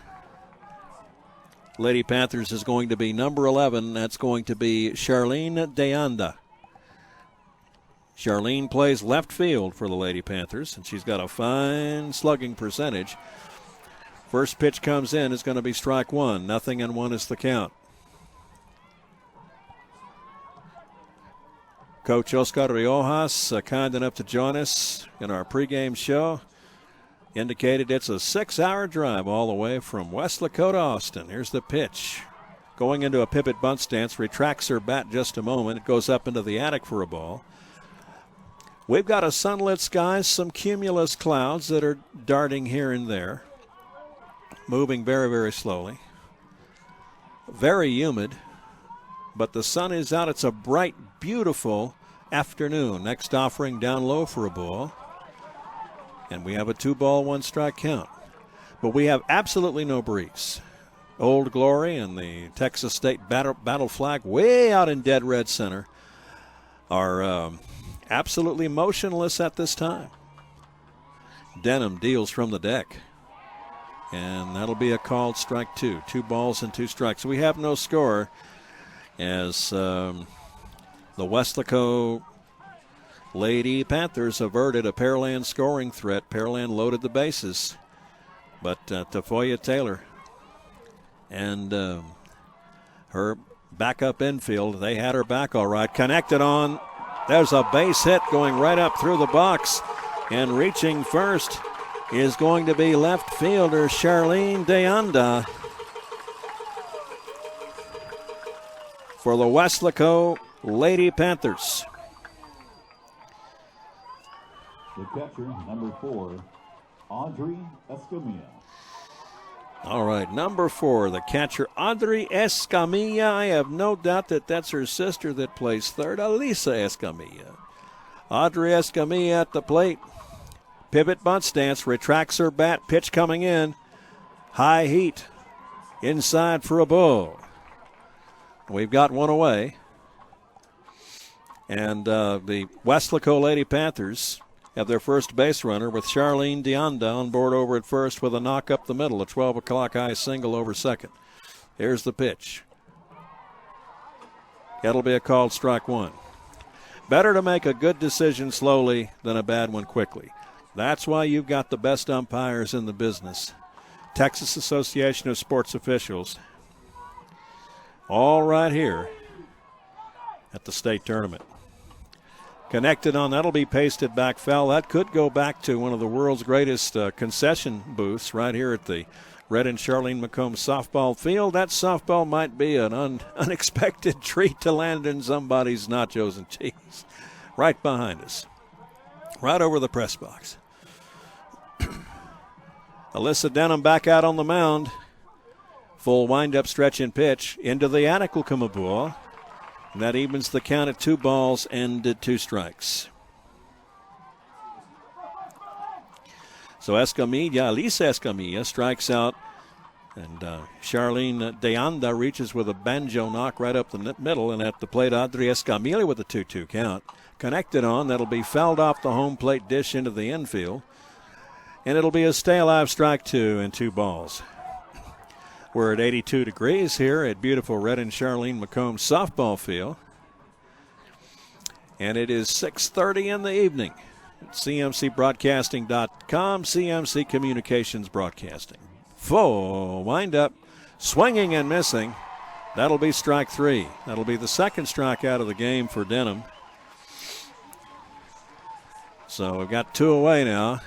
Lady Panthers is going to be number 11. That's going to be Charlene DeAnda. Charlene plays left field for the Lady Panthers, and she's got a fine slugging percentage. First pitch comes in, is going to be strike one. 0-1 is the count. Coach Oscar Riojas, kind enough to join us in our pregame show, indicated it's a 6-hour drive all the way from Weslaco to Austin. Here's the pitch. Going into a pivot bunt stance, retracts her bat just a moment. It goes up into the attic for a ball. We've got a sunlit sky, some cumulus clouds that are darting here and there, moving very, very slowly. Very humid, but the sun is out. It's a bright, beautiful afternoon. Next offering down low for a ball. And we have a 2-ball, 1-strike count. But we have absolutely no breeze. Old Glory and the Texas State battle flag way out in dead red center are absolutely motionless at this time. Denham deals from the deck. And that'll be a called strike two. 2 balls and 2 strikes. We have no score as the Weslaco Lady Panthers averted a Pearland scoring threat. Pearland loaded the bases. But Tafoya Taylor and her backup infield, they had her back all right. Connected on. There's a base hit going right up through the box. And reaching first is going to be left fielder Charlene DeAnda for the Weslaco Lady Panthers. The catcher, number 4, Audrey Escamilla. All right, number 4, the catcher, Audrey Escamilla. I have no doubt that that's her sister that plays third, Elisa Escamilla. Audrey Escamilla at the plate. Pivot bunt stance, retracts her bat, pitch coming in. High heat, inside for a ball. We've got one away. And the Weslaco Lady Panthers have their first base runner with Charlene DeAnda on board over at first with a knock up the middle, a 12 o'clock high single over second. Here's the pitch. That'll be a called strike one. Better to make a good decision slowly than a bad one quickly. That's why you've got the best umpires in the business. Texas Association of Sports Officials. All right here at the state tournament. Connected on, that'll be pasted back foul. That could go back to one of the world's greatest concession booths right here at the Red and Charlene McComb softball field. That softball might be an unexpected treat to land in somebody's nachos and cheese. Right behind us. Right over the press box. Alyssa Denham back out on the mound. Full wind-up stretch and pitch. Into the attic will come a ball. And that evens the count at 2 balls and 2 strikes. So Escamilla, Elisa Escamilla strikes out. And Charlene DeAnda reaches with a banjo knock right up the middle. And at the plate, Audrey Escamilla with a 2-2 count. Connected on, that'll be fouled off the home plate dish into the infield. And it'll be a stay alive strike 2 and 2 balls. We're at 82 degrees here at beautiful Red and Charlene McComb softball field. And it is 6:30 in the evening at CMCBroadcasting.com, CMC Communications Broadcasting. Full windup, swinging and missing. That'll be strike 3. That'll be the second strikeout of the game for Denham. So we've got 2 away now.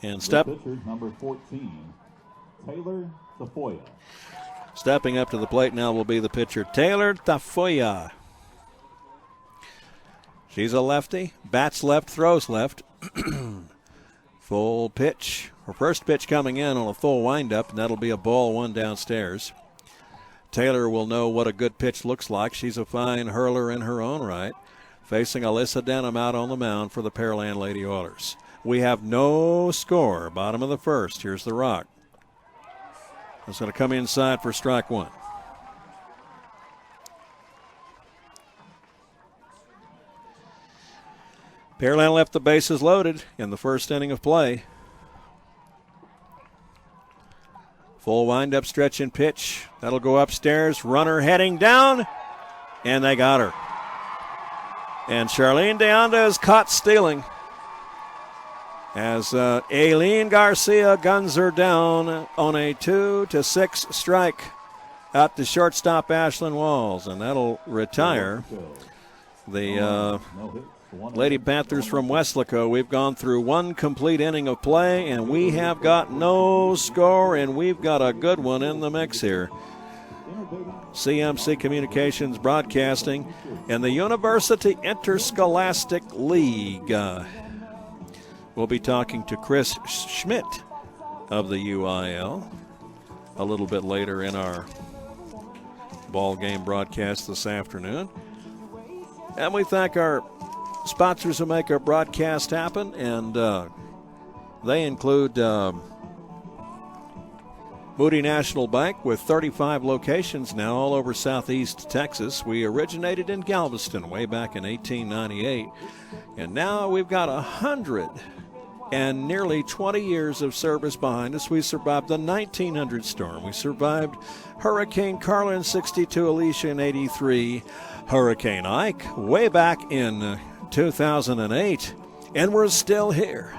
And The pitcher, number 14, Taylor Tafoya. Stepping up to the plate now will be the pitcher, Taylor Tafoya. She's a lefty, bats left, throws left. Full pitch. Her first pitch coming in on a full windup, and that'll be a ball 1 downstairs. Taylor will know what a good pitch looks like. She's a fine hurler in her own right, facing Alyssa Denham out on the mound for the Pearland Lady Oilers. We have no score. Bottom of the first. Here's the rock. It's going to come inside for strike one. Pearland left the bases loaded in the first inning of play. Full windup stretch and pitch. That'll go upstairs. Runner heading down. And they got her. And Charlene DeAnda is caught stealing as Aileen Garcia guns her down on a 2-6 strike out to shortstop Ashlyn Walls. And that'll retire the Lady Panthers from Weslaco. We've gone through one complete inning of play, and we have got no score, and we've got a good one in the mix here. CMC Communications broadcasting, and the University Interscholastic League. We'll be talking to Chris Schmidt of the UIL a little bit later in our ball game broadcast this afternoon. And we thank our sponsors who make our broadcast happen, and they include Moody National Bank with 35 locations now all over southeast Texas. We originated in Galveston way back in 1898, and now we've got 100 and nearly 20 years of service behind us. We survived the 1900 storm. We survived Hurricane Carla in 62, Alicia in 83, Hurricane Ike way back in 2008, and we're still here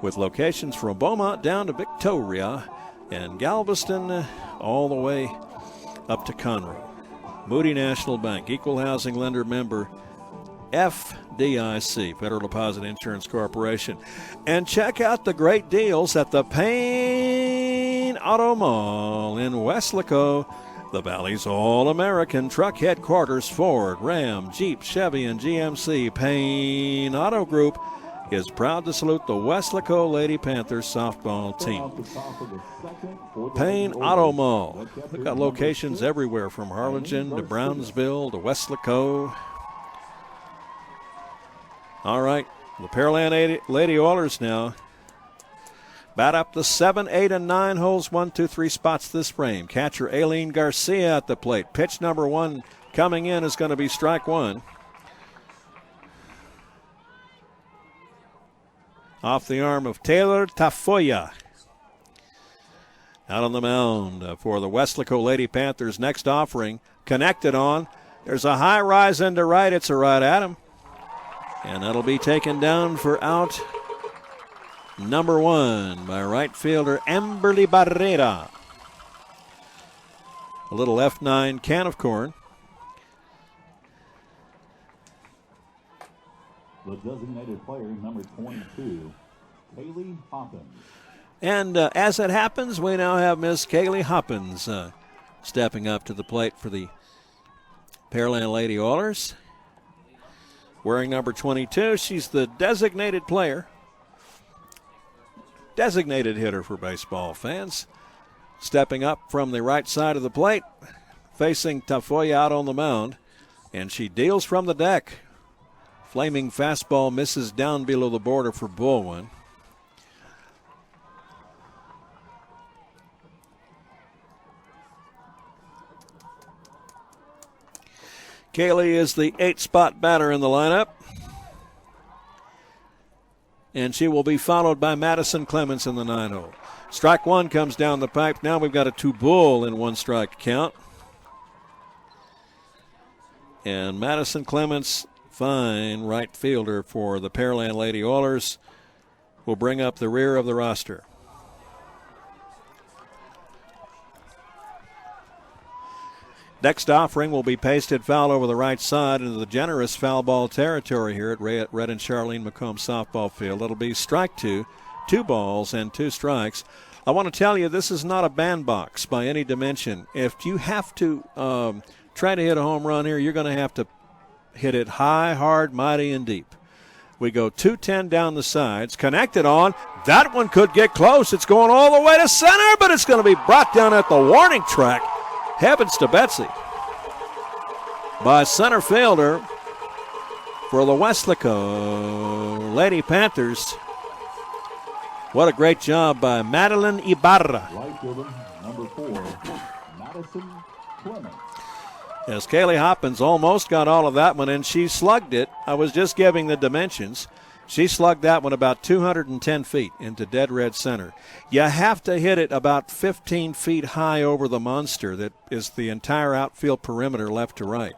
with locations from Beaumont down to Victoria and Galveston all the way up to Conroe. Moody National Bank, equal housing lender, member FDIC, Federal Deposit Insurance Corporation. And check out the great deals at the Payne Auto Mall in Weslaco, the Valley's All-American Truck Headquarters. Ford, Ram, Jeep, Chevy, and GMC. Payne Auto Group is proud to salute the Weslaco Lady Panthers softball team. Payne Auto Mall. We've got locations everywhere from Harlingen to Brownsville to Weslaco. All right, the Pearland Lady Oilers now bat up the 7, 8, and 9 holes, 1, 2, 3 spots this frame. Catcher Aileen Garcia at the plate. Pitch number one coming in is going to be strike one. Off the arm of Taylor Tafoya. Out on the mound for the Weslaco Lady Panthers. Next offering, connected on. There's a high rise into right. It's a right at him. And that'll be taken down for out number one by right fielder Amberly Barrera. A little F9 can of corn. The designated player, number 22, Kaylee Hoppins. And as it happens, we now have Miss Kaylee Hoppins stepping up to the plate for the Pearland Lady Oilers. Wearing number 22, she's the designated player. Designated hitter for baseball fans. Stepping up from the right side of the plate, facing Tafoya out on the mound. And she deals from the deck. Flaming fastball misses down below the border for ball one. Kaylee is the 8-spot batter in the lineup. And she will be followed by Madison Clements in the 9-hole. Strike one comes down the pipe. Now we've got a 2-ball in 1-strike count. And Madison Clements, fine right fielder for the Pearland Lady Oilers, will bring up the rear of the roster. Next offering will be pasted foul over the right side into the generous foul ball territory here at Red and Charlene McComb softball field. It'll be strike two, 2 balls and 2 strikes. I want to tell you, this is not a bandbox by any dimension. If you have to try to hit a home run here, you're going to have to hit it high, hard, mighty, and deep. We go 210 down the sides, connected on. That one could get close. It's going all the way to center, but it's going to be brought down at the warning track. Heavens to Betsy by center fielder for the Weslaco Lady Panthers. What a great job by Madeline Ibarra. Right fielder, number 4, Madison Clements. As Kaylee Hoppins almost got all of that one, and she slugged it. I was just giving the dimensions. She slugged that one about 210 feet into dead red center. You have to hit it about 15 feet high over the monster that is the entire outfield perimeter left to right.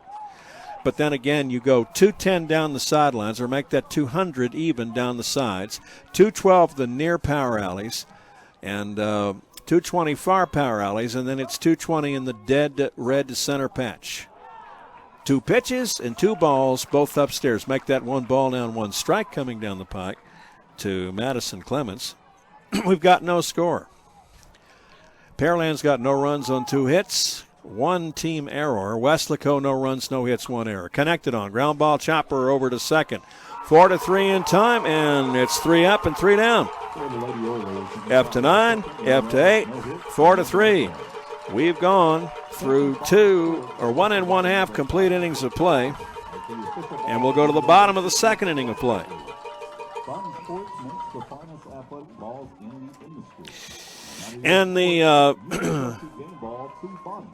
But then again, you go 210 down the sidelines, or make that 200 even down the sides, 212 the near power alleys, and 220 far power alleys, and then it's 220 in the dead red center patch. 2 pitches and 2 balls, both upstairs. Make that 1 ball down, 1 strike coming down the pike to Madison Clements. We've got no score. Pearland's got no runs on 2 hits, 1 team error. Weslaco, no runs, no hits, 1 error. Connected on. Ground ball chopper over to second. 4-3 in time, and it's 3 up and 3 down. F to 9, F to 8, 4-3. We've gone through 1 1/2 complete innings of play, and we'll go to the bottom of the second inning of play. Fun sports makes the finest athletic balls in the industry. And the Game ball to fun.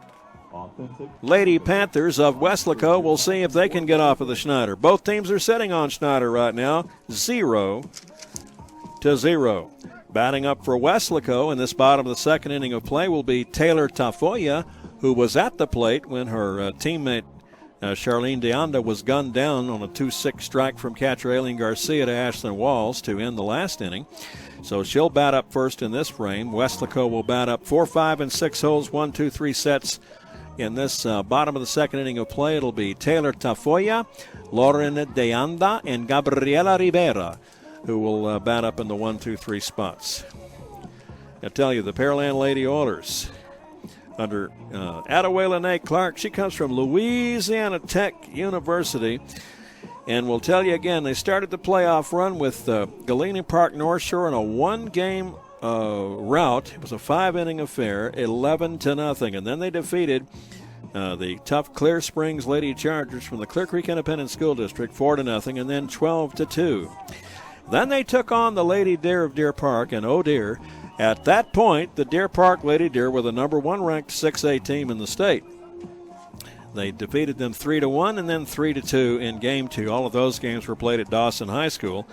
Authentic. Lady Panthers of Weslaco will see if they can get off of the Schneider. Both teams are sitting on Schneider right now, 0-0. Batting up for Weslaco in this bottom of the second inning of play will be Taylor Tafoya, who was at the plate when her teammate Charlene DeAnda was gunned down on a 2-6 strike from catcher Aileen Garcia to Ashlyn Walls to end the last inning. So she'll bat up first in this frame. Weslaco will bat up 4, 5, and 6 holes, 1, 2, 3 sets. In this bottom of the second inning of play, it'll be Taylor Tafoya, Lauren DeAnda, and Gabriela Rivera, who will bat up in the 1, 2, 3 spots. I tell you, the Pearland Lady Oilers, under Adewale Nate Clark, she comes from Louisiana Tech University, and we'll tell you again, they started the playoff run with Galena Park North Shore in a 1-game rout. It was a 5-inning affair, 11-0, and then they defeated the tough Clear Springs Lady Chargers from the Clear Creek Independent School District 4-0, and then 12-2. Then they took on the Lady Deer of Deer Park, and oh dear, at that point, the Deer Park Lady Deer were the number 1 ranked 6A team in the state. They defeated them 3-1 and then 3-2 in Game 2. All of those games were played at Dawson High School,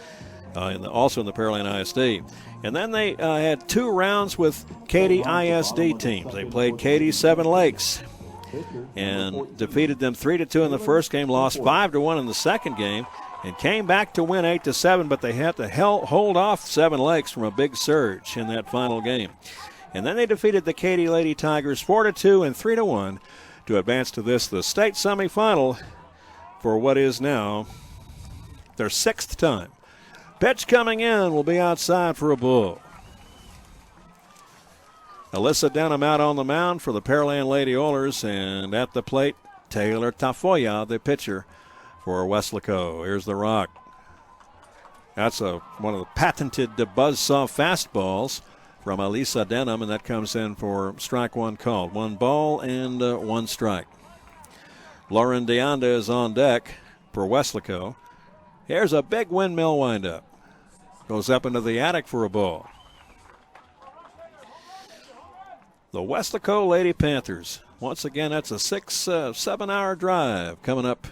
also in the Pearland ISD. And then they had 2 rounds with Katy ISD teams. They played Katy Seven Lakes and defeated them 3-2 in the first game, lost 5-1 in the second game, and came back to win 8-7, but they had to hold off Seven Lakes from a big surge in that final game. And then they defeated the Katy Lady Tigers 4-2 and 3-1 to advance to the state semifinal for what is now their 6th time. Pitch coming in will be outside for a ball. Alyssa Denham out on the mound for the Pearland Lady Oilers, and at the plate, Taylor Tafoya, the pitcher for Weslaco. Here's the rock. That's one of the patented buzzsaw fastballs from Alyssa Denham, and that comes in for strike 1 called. 1 ball and 1 strike. Lauren DeAnda is on deck for Weslaco. Here's a big windmill windup. Goes up into the attic for a ball. The Weslaco Lady Panthers. Once again, that's a 7-hour drive coming up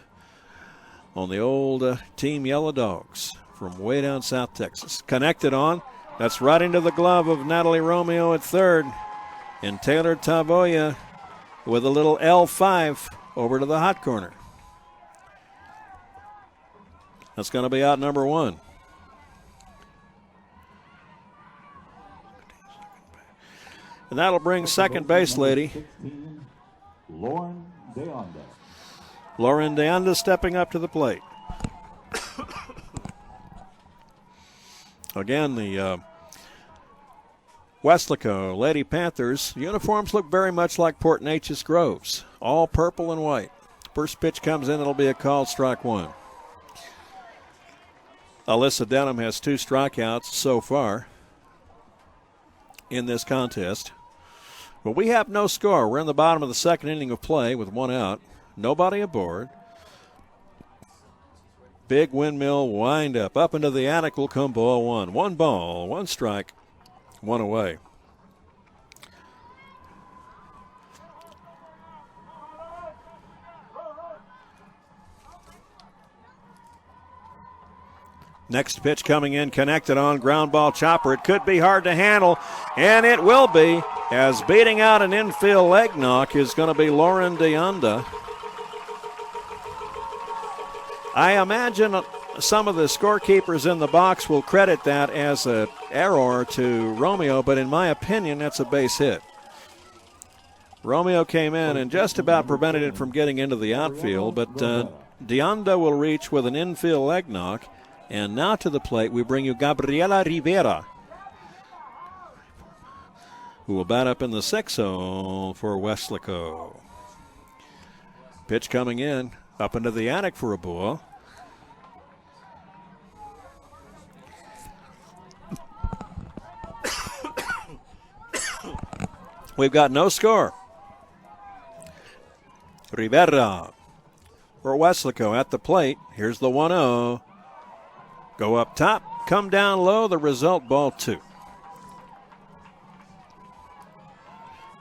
on the old Team Yellow Dogs from way down South Texas. Connected on. That's right into the glove of Natalie Romeo at third. And Taylor Tavoya with a little L5 over to the hot corner. That's going to be out number 1. And that'll bring second base lady 16, Lauren DeAnda. Lauren DeAnda stepping up to the plate. Again, the Weslaco Lady Panthers uniforms look very much like Port Neches Groves, all purple and white. First pitch comes in, it'll be a called strike 1. Alyssa Denham has 2 strikeouts so far in this contest. Well, we have no score. We're in the bottom of the second inning of play with one out. Nobody aboard. Big windmill wind up. Up into the attic will come ball one. 1 ball, 1 strike, 1 away. Next pitch coming in, connected on ground ball chopper. It could be hard to handle, and it will be, as beating out an infield leg knock is going to be Lauren DeAnda. I imagine some of the scorekeepers in the box will credit that as an error to Romeo, but in my opinion, that's a base hit. Romeo came in and just about prevented it from getting into the outfield, but DeAnda will reach with an infield leg knock. And now to the plate, we bring you Gabriela Rivera, who will bat up in the 6-0 for Weslaco. Pitch coming in, up into the attic for a ball. We've got no score. Rivera for Weslaco at the plate. Here's the 1-0. Go up top, come down low, the result, ball 2.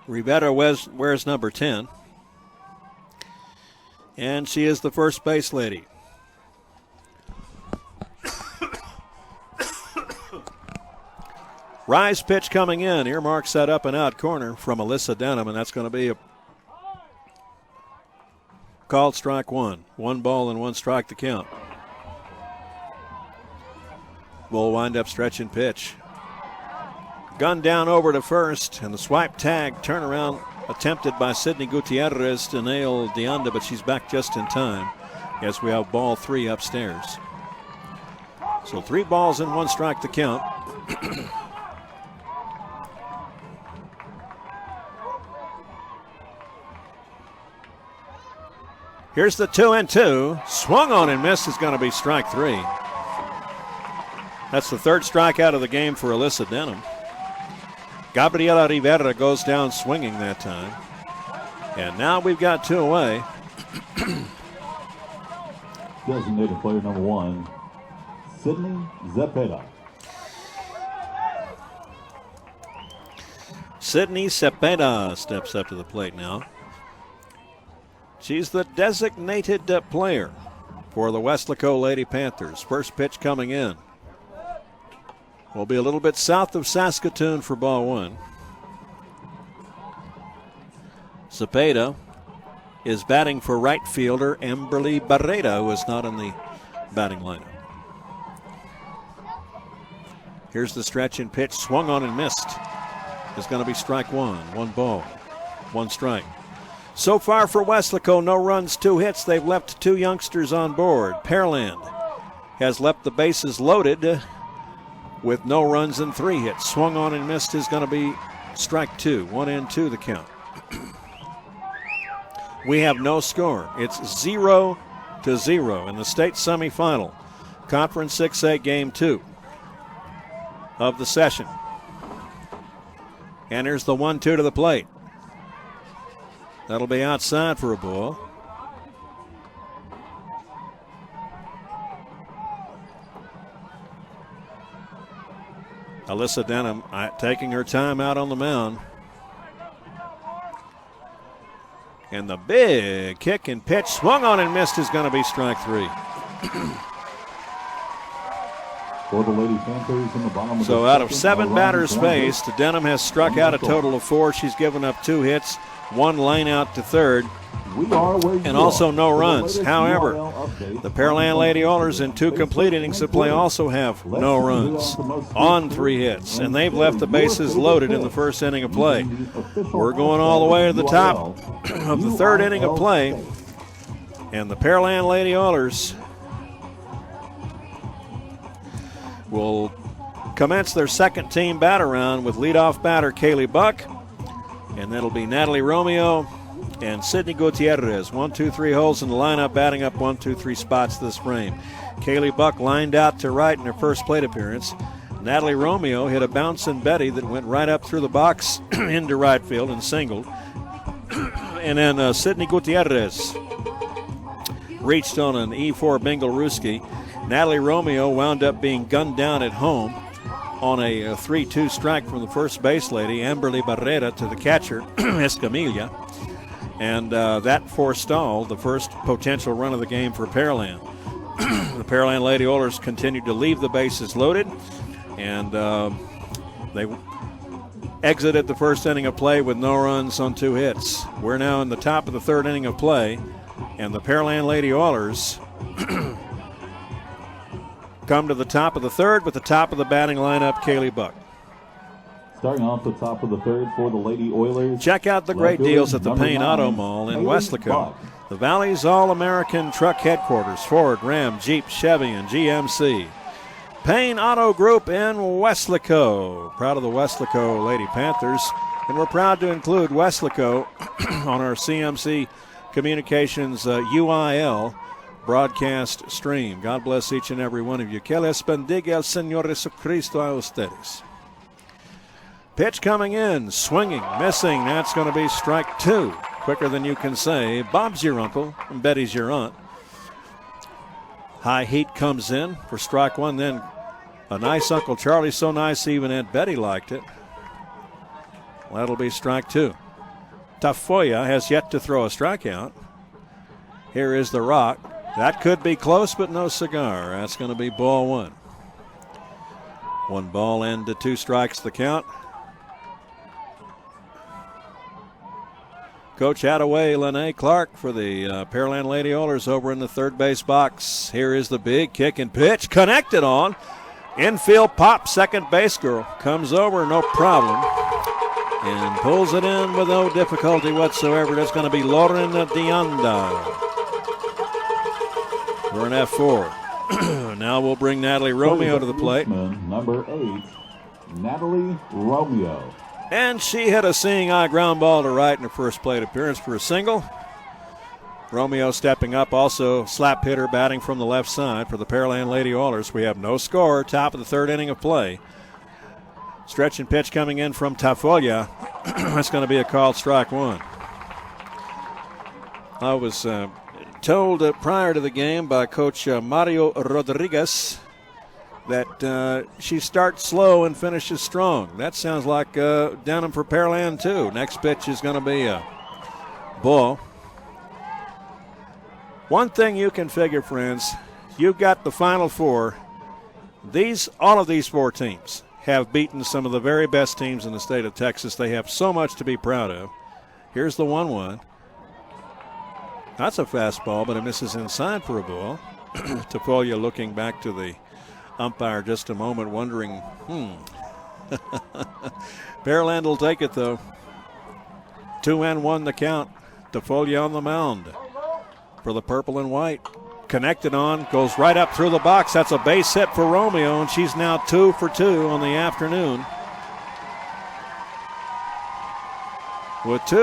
Rivera wears number 10. And she is the first base lady. Rise pitch coming in. Earmark set up and out corner from Alyssa Denham, and that's going to be a called strike 1. 1 ball and 1 strike to count. Will wind up stretch and pitch. Gun down over to first, and the swipe tag turnaround attempted by Sydney Gutierrez to nail DeAnda, but she's back just in time as we have ball 3 upstairs. So 3 balls and 1 strike to count. Here's the 2-2. Swung on and missed is going to be strike 3. That's the 3rd strikeout of the game for Alyssa Denham. Gabriela Rivera goes down swinging that time. And now we've got 2 away. Designated player number 1, Sydney Zepeda. Sydney Zepeda steps up to the plate now. She's the designated player for the Weslaco Lady Panthers. First pitch coming in. Will be a little bit south of Saskatoon for ball 1. Zepeda is batting for right fielder Amberly Barreda, who is not in the batting lineup. Here's the stretch and pitch, swung on and missed. It's going to be strike 1. 1 ball, 1 strike. So far for Weslaco, no runs, 2 hits. They've left 2 youngsters on board. Pearland has left the bases loaded with no runs and 3 hits. Swung on and missed is going to be strike 2. 1-2 the count. We have no score. It's 0-0 in the state semifinal. Conference 6A game 2 of the session. And here's the 1-2 to the plate. That'll be outside for a ball. Alyssa Denham taking her time out on the mound. And the big kick and pitch, swung on and missed, is going to be strike 3. For the Lady Panthers in the bottom of So the out of second, 7 batters Ryan faced, Denham has struck out a total of 4. She's given up 2 hits, 1 line out to third, We are where you and also are. no For the runs. latest However, URL updates, the Pearland Lady Oilers in 2 complete innings of play also have no runs on 3 hits, and they've left the bases loaded in the first inning of play. We're going all the way to the top of the 3rd inning of play, and the Pearland Lady Oilers will commence their second team bat around with leadoff batter Kaylee Buck, and that'll be Natalie Romeo and Sydney Gutierrez. 1, 2, 3 holes in the lineup, batting up 1, 2, 3 spots this frame. Kaylee Buck lined out to right in her first plate appearance. Natalie Romeo hit a bouncing Betty that went right up through the box into right field and singled. And then Sydney Gutierrez reached on an E4 Bingle-Ruski. Natalie Romeo wound up being gunned down at home on a 3-2 strike from the first base lady, Amberly Barrera, to the catcher, Escamilla. And that forestalled the first potential run of the game for Pearland. The Pearland Lady Oilers continued to leave the bases loaded, and they exited the first inning of play with no runs on 2 hits. We're now in the top of the third inning of play, and the Pearland Lady Oilers come to the top of the third with the top of the batting lineup, Kaylee Buck. Starting off the top of the third for the Lady Oilers. Check out the great deals at the Payne Auto Mall in Weslaco. The Valley's All-American Truck Headquarters, Ford, Ram, Jeep, Chevy, and GMC. Payne Auto Group in Weslaco. Proud of the Weslaco Lady Panthers. And we're proud to include Weslaco on our CMC Communications UIL broadcast stream. God bless each and every one of you. Que les bendiga el Señor Jesucristo a ustedes. Pitch coming in, swinging, missing. That's going to be strike 2. Quicker than you can say. Bob's your uncle, and Betty's your aunt. High heat comes in for strike 1. Then a nice Uncle Charlie, so nice even Aunt Betty liked it. Well, that'll be strike 2. Tafoya has yet to throw a strikeout. Here is the rock. That could be close, but no cigar. That's going to be ball 1. 1 ball and 2 strikes the count. Coach Hadaway, Lene Clark for the Pearland Lady Oilers over in the third base box. Here is the big kick and pitch. Connected on. Infield pop. Second base girl comes over, no problem. And pulls it in with no difficulty whatsoever. That's going to be Lauren Deanda for an F4. Now we'll bring Natalie Romeo to the plate. Number 8, Natalie Romeo. And she hit a seeing eye ground ball to right in her first plate appearance for a single. Romeo stepping up, also slap hitter batting from the left side for the Pearland Lady Oilers. We have no score, top of the third inning of play. Stretch and pitch coming in from Tafoya. That's going to be a called strike 1. I was told prior to the game by Coach Mario Rodriguez that she starts slow and finishes strong. That sounds like Denham for Pearland too. Next pitch is going to be a ball. One thing you can figure, friends, you've got the Final Four. All of these 4 teams have beaten some of the very best teams in the state of Texas. They have so much to be proud of. Here's the 1-1. That's a fastball, but it misses inside for a ball. Tafoya looking back to the umpire just a moment, wondering, Pearland will take it, though. 2-1 the count. Tafoya on the mound for the purple and white. Connected on, goes right up through the box. That's a base hit for Romeo, and she's now 2 for 2 on the afternoon. With 2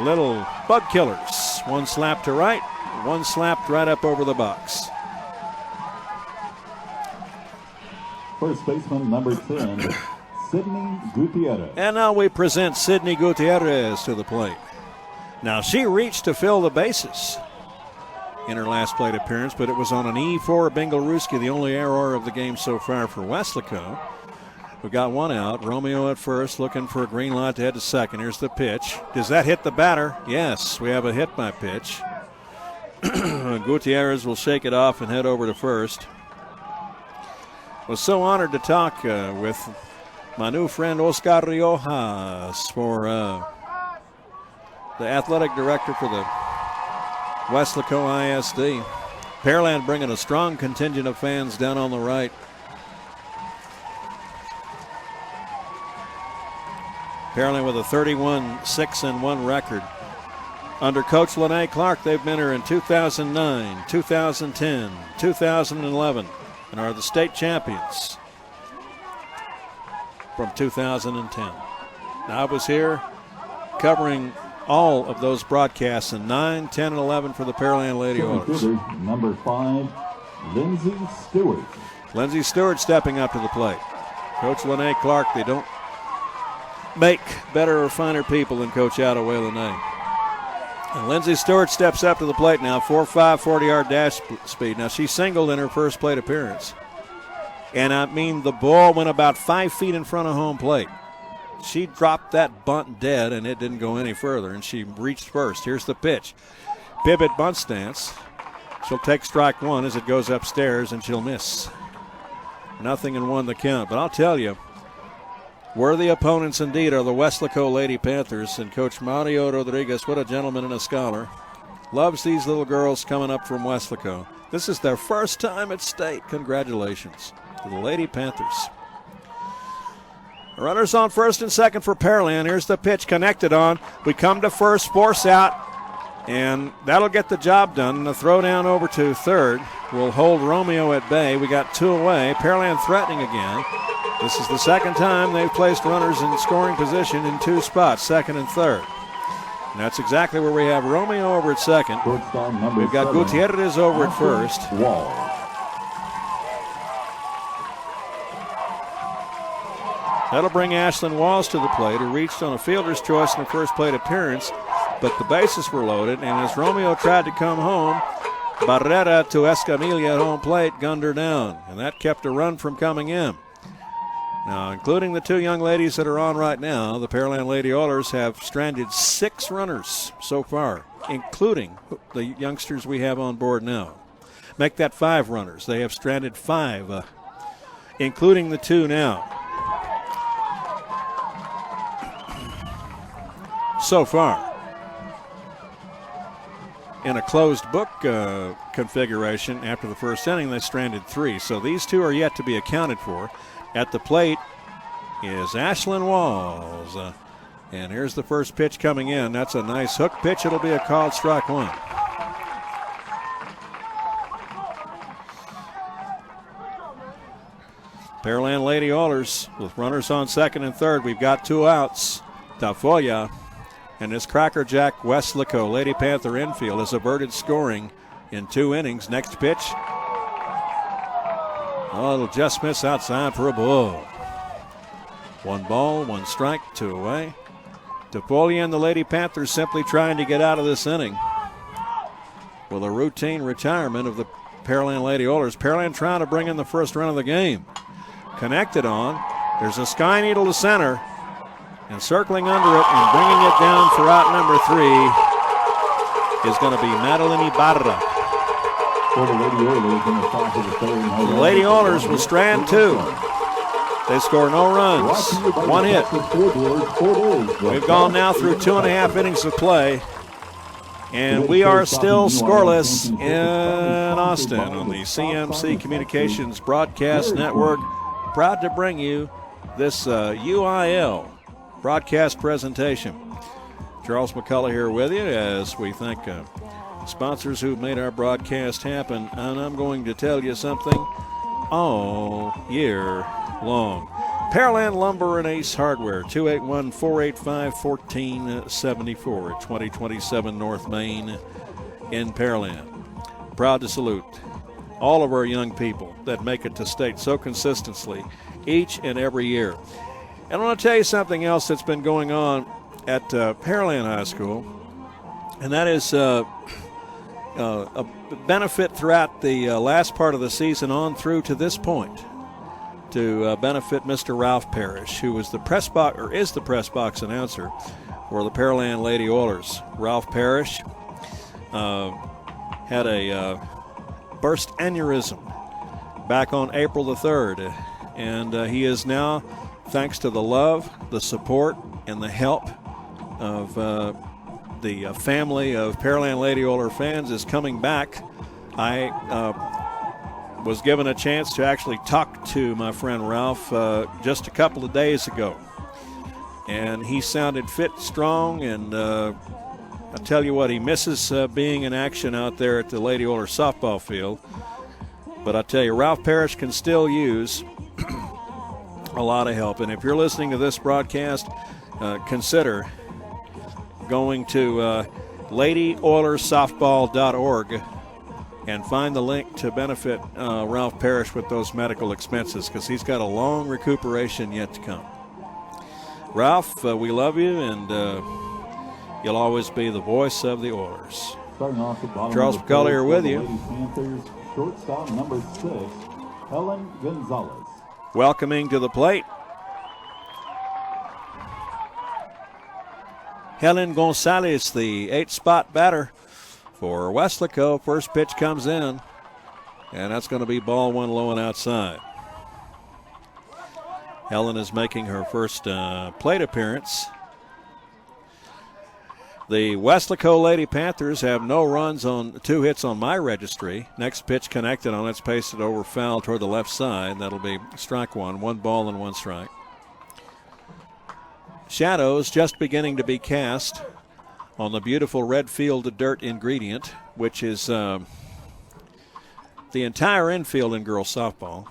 little bug killers. 1 slapped to right, 1 slapped right up over the box. First baseman, number 10, Sydney Gutierrez. And now we present Sydney Gutierrez to the plate. Now, she reached to fill the bases in her last plate appearance, but it was on an E4 Bingle-Ruski, the only error of the game so far for Weslaco. We've got 1 out. Romeo at first, looking for a green light to head to second. Here's the pitch. Does that hit the batter? Yes, we have a hit by pitch. Gutierrez will shake it off and head over to first. Was so honored to talk with my new friend Oscar Riojas for the athletic director for the Weslaco ISD. Pearland bringing a strong contingent of fans down on the right. Pearland with a 31-6-1 record. Under Coach Lene Clark, they've been here in 2009, 2010, 2011, and are the state champions from 2010. Now, I was here covering all of those broadcasts in 9, 10, and 11 for the Pearland Lady Oilers. Number 5, Lindsay Stewart. Lindsey Stewart stepping up to the plate. Coach Lene Clark, they don't make better or finer people than Coach Attaway Lene. And Lindsey Stewart steps up to the plate now, 4.5 40-yard dash speed. Now, she singled in her first plate appearance. And, I mean, the ball went about 5 feet in front of home plate. She dropped that bunt dead, and it didn't go any further, and she reached first. Here's the pitch. Pivot bunt stance. She'll take strike one as it goes upstairs, and she'll miss. 0-1 the count. But I'll tell you, worthy opponents indeed are the Weslaco Lady Panthers, and Coach Mario Rodriguez, what a gentleman and a scholar, loves these little girls coming up from Weslaco. This is their first time at state. Congratulations to the Lady Panthers. Runners on first and second for Pearland. Here's the pitch connected on. We come to first, force out, and that'll get the job done. The throw down over to third will hold Romeo at bay. We got 2 away. Pearland threatening again. This is the second time they've placed runners in scoring position in 2 spots, second and third. And that's exactly where we have Romeo over at second. We've got Gutierrez over at first. That'll bring Ashlyn Walls to the plate, who reached on a fielder's choice in the first plate appearance, but the bases were loaded, and as Romeo tried to come home, Barrera to Escamilla at home plate gunned her down, and that kept a run from coming in. Now, including the 2 young ladies that are on right now, the Pearland Lady Oilers have stranded 6 runners so far, including the youngsters we have on board now. Make that 5 runners. They have stranded 5, including the 2 now. So far. In a closed book configuration, after the first inning, they stranded 3. So these 2 are yet to be accounted for. At the plate is Ashlyn Walls. And here's the first pitch coming in. That's a nice hook pitch. It'll be a called strike one. Pearland Lady Oilers with runners on second and third. We've got 2 outs. Tafoya and this crackerjack Weslaco Lady Panther infield has averted scoring in 2 innings. Next pitch. Oh, it'll just miss outside for a ball. 1 ball, 1 strike, 2 away. Tafoya and the Lady Panthers simply trying to get out of this inning with a routine retirement of the Pearland Lady Oilers. Pearland trying to bring in the first run of the game. Connected on. There's a sky needle to center. And circling under it and bringing it down for out number 3 is going to be Madeline Ibarra. The Lady Oilers will strand 2. They score no runs, 1 hit. We've gone now through 2.5 innings of play, and we are still scoreless in Austin on the CMC Communications Broadcast Network. Proud to bring you this UIL broadcast presentation. Charles McCullough here with you as we thank sponsors who've made our broadcast happen, and I'm going to tell you something all year long. Pearland Lumber and Ace Hardware, 281-485-1474 at 2027 North Main in Pearland. Proud to salute all of our young people that make it to state so consistently each and every year. And I want to tell you something else that's been going on at Pearland High School, and that is a benefit throughout the last part of the season on through to this point to benefit Mr. Ralph Parrish, who was the press box or is the press box announcer for the Pearland Lady Oilers. Ralph Parrish had a burst aneurysm back on April the 3rd, and he is now, thanks to the love, the support, and the help of the family of Pearland Lady Oiler fans, is coming back. I was given a chance to actually talk to my friend Ralph just a couple of days ago, and he sounded fit, strong, and I tell you what, he misses being in action out there at the Lady Oiler softball field. But I tell you, Ralph Parrish can still use a lot of help. And if you're listening to this broadcast, consider going to LadyOilersSoftball.org and find the link to benefit Ralph Parrish with those medical expenses, because he's got a long recuperation yet to come. Ralph, we love you, and you'll always be the voice of the Oilers. Starting off the bottom Charles of the McCulley third here for with the you. Lady Panthers, shortstop number 6, Helen Gonzalez. Welcoming to the plate, Helen Gonzalez, the 8-spot batter for Weslaco. First pitch comes in, and that's going to be ball one low and outside. Helen is making her first plate appearance. The Weslaco Lady Panthers have no runs on 2 hits on my registry. Next pitch connected on, it's pasted over foul toward the left side. That'll be strike one. 1 ball and 1 strike. Shadows just beginning to be cast on the beautiful red field of dirt ingredient, which is the entire infield in girls softball.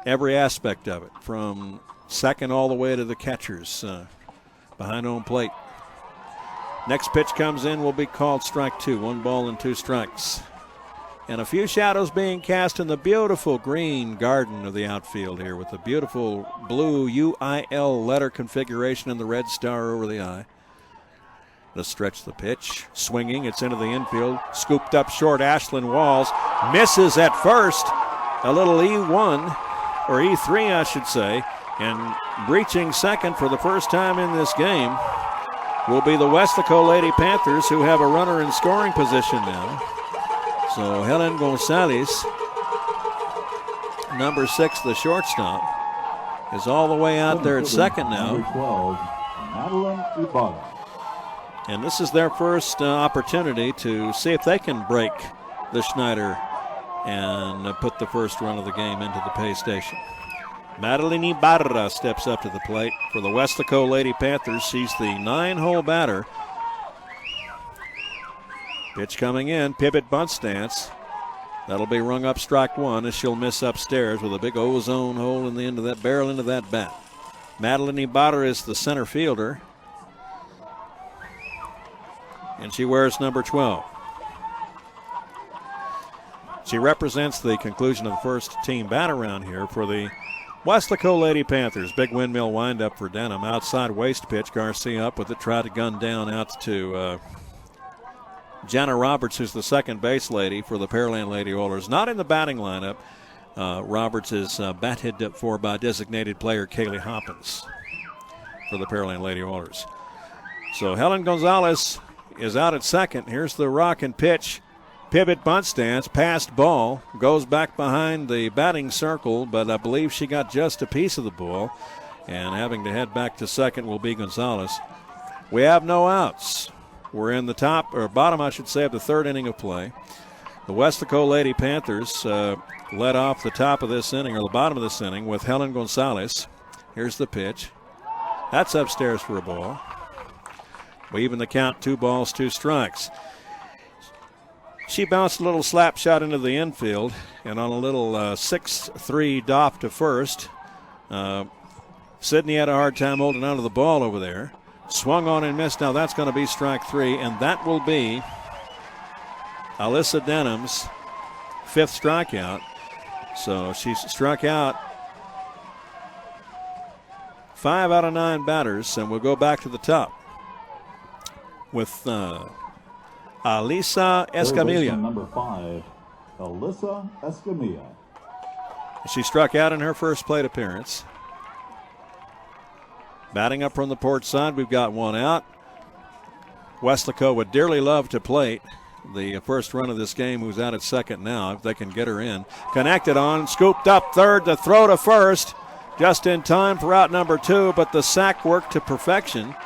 Every aspect of it, from second all the way to the catchers behind home plate. Next pitch comes in, will be called strike 2. 1 ball and 2 strikes. And a few shadows being cast in the beautiful green garden of the outfield here, with the beautiful blue UIL letter configuration and the red star over the eye. Let's stretch the pitch. Swinging, it's into the infield. Scooped up short, Ashlyn Walls misses at first. A little E1, or E3 I should say. And reaching second for the first time in this game will be the Weslaco Lady Panthers, who have a runner in scoring position now. So Helen Gonzalez, number 6, the shortstop, is all the way out there at second now. Number 12, Madeline Ibarra. And this is their first opportunity to see if they can break the Schneider and put the first run of the game into the pay station. Madeline Ibarra steps up to the plate for the Weslaco Lady Panthers. She's the 9-hole batter. Pitch coming in, pivot bunt stance. That'll be rung up strike 1 as she'll miss upstairs with a big ozone hole in the end of that barrel into that bat. Madeline Ibarra is the center fielder, and she wears number 12. She represents the conclusion of the first team bat around here for the Weslaco Lady Panthers. Big windmill windup for Denham. Outside waste pitch. Garcia up with it. Tried to gun down out to Jana Roberts, who's the second base lady for the Pearland Lady Oilers. Not in the batting lineup. Roberts is bat hit up for by designated player Kaylee Hoppins for the Pearland Lady Oilers. So Helen Gonzalez is out at second. Here's the rock and pitch. Pivot bunt stance, passed ball, goes back behind the batting circle, but I believe she got just a piece of the ball, and having to head back to second will be Gonzalez. We have no outs. We're in the top, or bottom, I should say, of the third inning of play. The Weslaco Lady Panthers led off the top of this inning, or the bottom of this inning, with Helen Gonzalez. Here's the pitch. That's upstairs for a ball. We even the count, 2 balls, 2 strikes. She bounced a little slap shot into the infield, and on a little 6-3 doff to first, Sydney had a hard time holding onto the ball over there. Swung on and missed. Now that's going to be strike 3, and that will be Alyssa Denham's 5th strikeout. So she's struck out 5 out of 9 batters, and we'll go back to the top with Alisa Escamilla. Number 5, Alyssa Escamilla. She struck out in her first plate appearance. Batting up from the port side, we've got 1 out. Weslaco would dearly love to plate the first run of this game, who's out at second now, if they can get her in. Connected on, scooped up third, the throw to first, just in time for out number 2, but the sack worked to perfection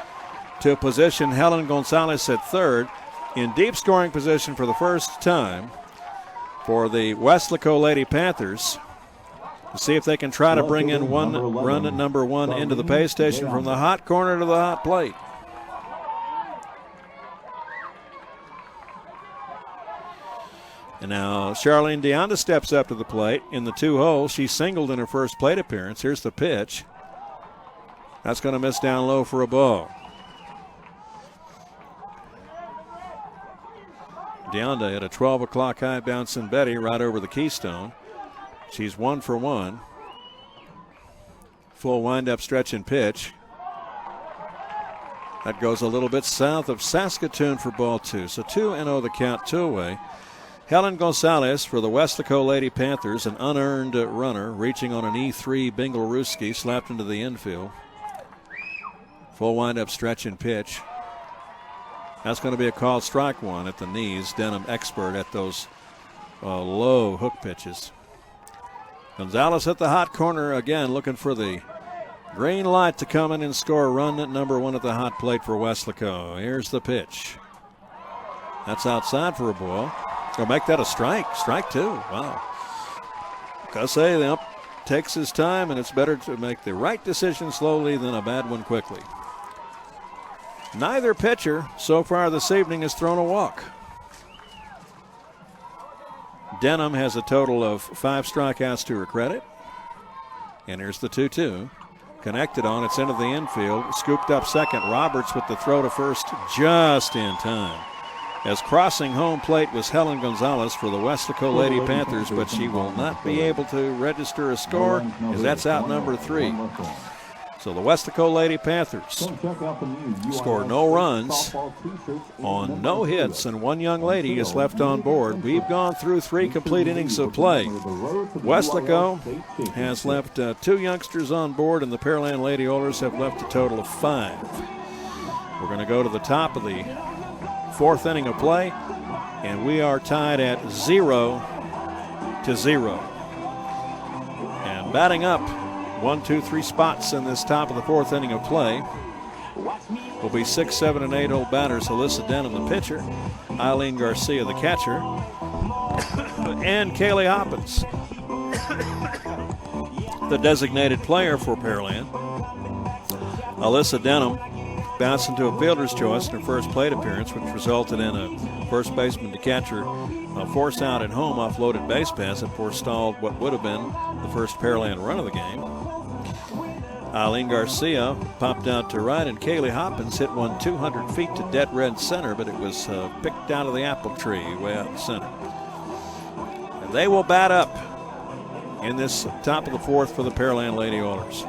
to position Helen Gonzalez at third. In deep scoring position for the first time for the Weslaco Lady Panthers, to see if they can try to bring in 1 run at number 1 into the pay station from the hot corner to the hot plate. And now Charlene Deonda steps up to the plate in the 2-hole. She singled in her first plate appearance. Here's the pitch. That's going to miss down low for a ball. Deonda at a 12 o'clock high bouncing Betty right over the keystone. She's 1 for 1. Full wind-up stretch and pitch. That goes a little bit south of Saskatoon for ball 2. So 2-0 the count, 2 away. Helen Gonzalez for the Weslaco Lady Panthers, an unearned runner, reaching on an E3 Bingle-Ruski, slapped into the infield. Full wind-up stretch and pitch. That's going to be a called strike one at the knees. Denham expert at those low hook pitches. Gonzalez at the hot corner again, looking for the green light to come in and score a run at number 1 at the hot plate for Weslaco. Here's the pitch. That's outside for a ball. Gonna make that a strike. Strike 2. Wow. Gotta say, the ump takes his time, and it's better to make the right decision slowly than a bad one quickly. Neither pitcher so far this evening has thrown a walk. Denham has a total of 5 strikeouts to her credit. And here's the 2-2. Connected on, it's into the infield. Scooped up second. Roberts with the throw to first just in time. As crossing home plate was Helen Gonzalez for the Weslaco Lady Panthers, but she will not be able to register a score as that's out number 3. So the Weslaco Lady Panthers score no runs on no hits, and 1 young lady is left on board. We've gone through 3 complete innings of play. Weslaco has left 2 youngsters on board, and the Pearland Lady Oilers have left a total of 5. We're going to go to the top of the 4th inning of play, and we are tied at 0-0. And batting up 1, 2, 3 spots in this top of the 4th inning of play will be 6, 7, and 8 old batters. Alyssa Denham, the pitcher, Eileen Garcia, the catcher, and Kaylee Hoppins, the designated player for Pearland. Alyssa Denham bounced into a fielder's choice in her first plate appearance, which resulted in a first baseman to catcher force out at home offloaded base pass that forestalled what would have been the first Pearland run of the game. Eileen Garcia popped out to right, and Kaylee Hoppins hit one 200 feet to dead red center, but it was picked out of the apple tree way out in center. And they will bat up in this top of the 4th for the Pearland Lady Oilers.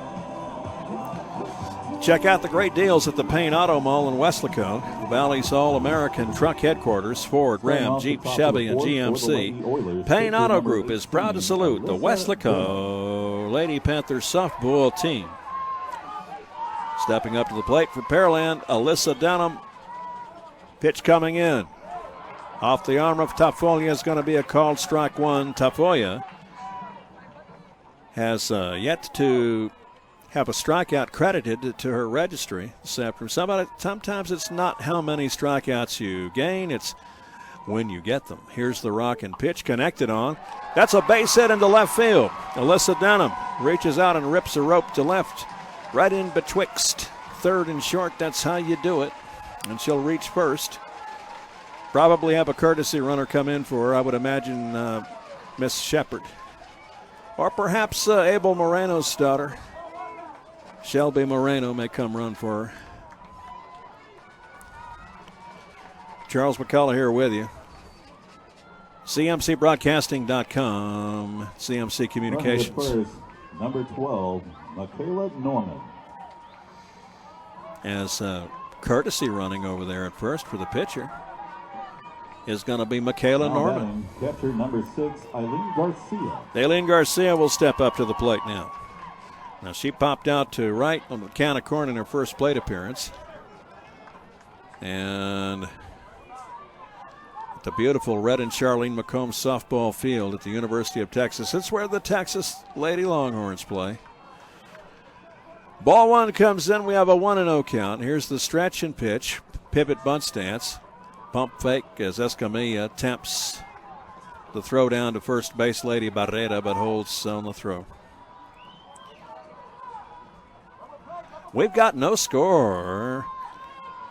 Check out the great deals at the Payne Auto Mall in Weslaco, the Valley's All-American truck headquarters, Ford, Ram, Jeep, Chevy, and GMC. Payne Auto Group is proud to salute the Weslaco Lady Panthers softball team. Stepping up to the plate for Pearland, Alyssa Denham. Pitch coming in. Off the arm of Tafoya is going to be a called strike 1. Tafoya has yet to have a strikeout credited to her registry this afternoon. Sometimes it's not how many strikeouts you gain, it's when you get them. Here's the rockin' pitch connected on. That's a base hit into left field. Alyssa Denham reaches out and rips a rope to left, right in betwixt third and short. That's how you do it. And she'll reach first. Probably have a courtesy runner come in for her, I would imagine Miss Shepard. Or perhaps Abel Moreno's daughter, Shelby Moreno, may come run for her. Charles McCullough here with you. CMCBroadcasting.com, CMC Communications. First, number 12, Michaela Norman. As courtesy running over there at first for the pitcher is going to be Michaela Norman. Catcher number 6, Eileen Garcia. Eileen Garcia will step up to the plate now. Now she popped out to right on the can of corn in her first plate appearance. And at the beautiful Red and Charlene McCombs softball field at the University of Texas. It's where the Texas Lady Longhorns play. Ball 1 comes in. We have a 1-0 count. Here's the stretch and pitch. Pivot bunt stance. Pump fake as Escamilla attempts the throw down to first base Lady Barrera, but holds on the throw. We've got no score.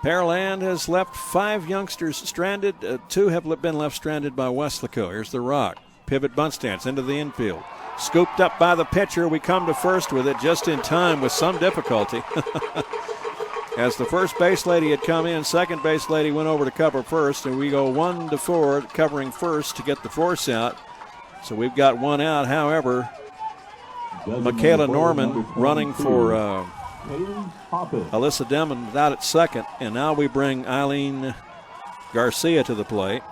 Pearland has left 5 youngsters stranded. 2 have been left stranded by Weslaco. Here's the rock. Pivot bunt stance into the infield. Scooped up by the pitcher. We come to first with it just in time with some difficulty. As the first base lady had come in, second base lady went over to cover first, and we go 1-4 covering first to get the force out. So we've got one out. However, Michaela Norman running for Alyssa Demon out at second, and now we bring Eileen Garcia to the plate.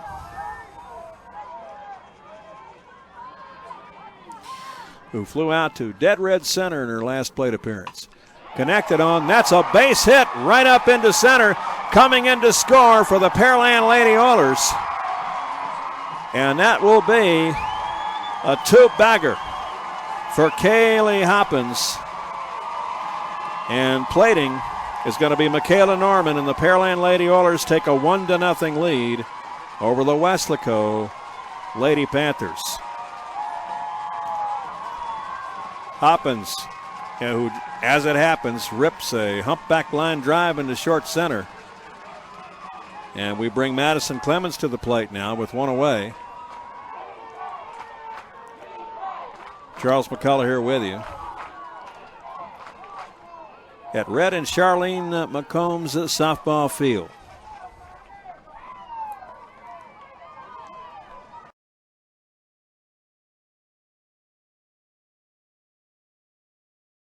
Who flew out to dead red center in her last plate appearance. Connected on, that's a base hit right up into center, coming in to score for the Pearland Lady Oilers. And that will be a two-bagger for Kaylee Hoppins. And plating is going to be Michaela Norman, and the Pearland Lady Oilers take a 1-0 lead over the Weslaco Lady Panthers. Hoppins, who, as it happens, rips a humpback line drive into short center. And we bring Madison Clemens to the plate now with one away. Charles McCullough here with you at Red and Charlene McCombs softball field.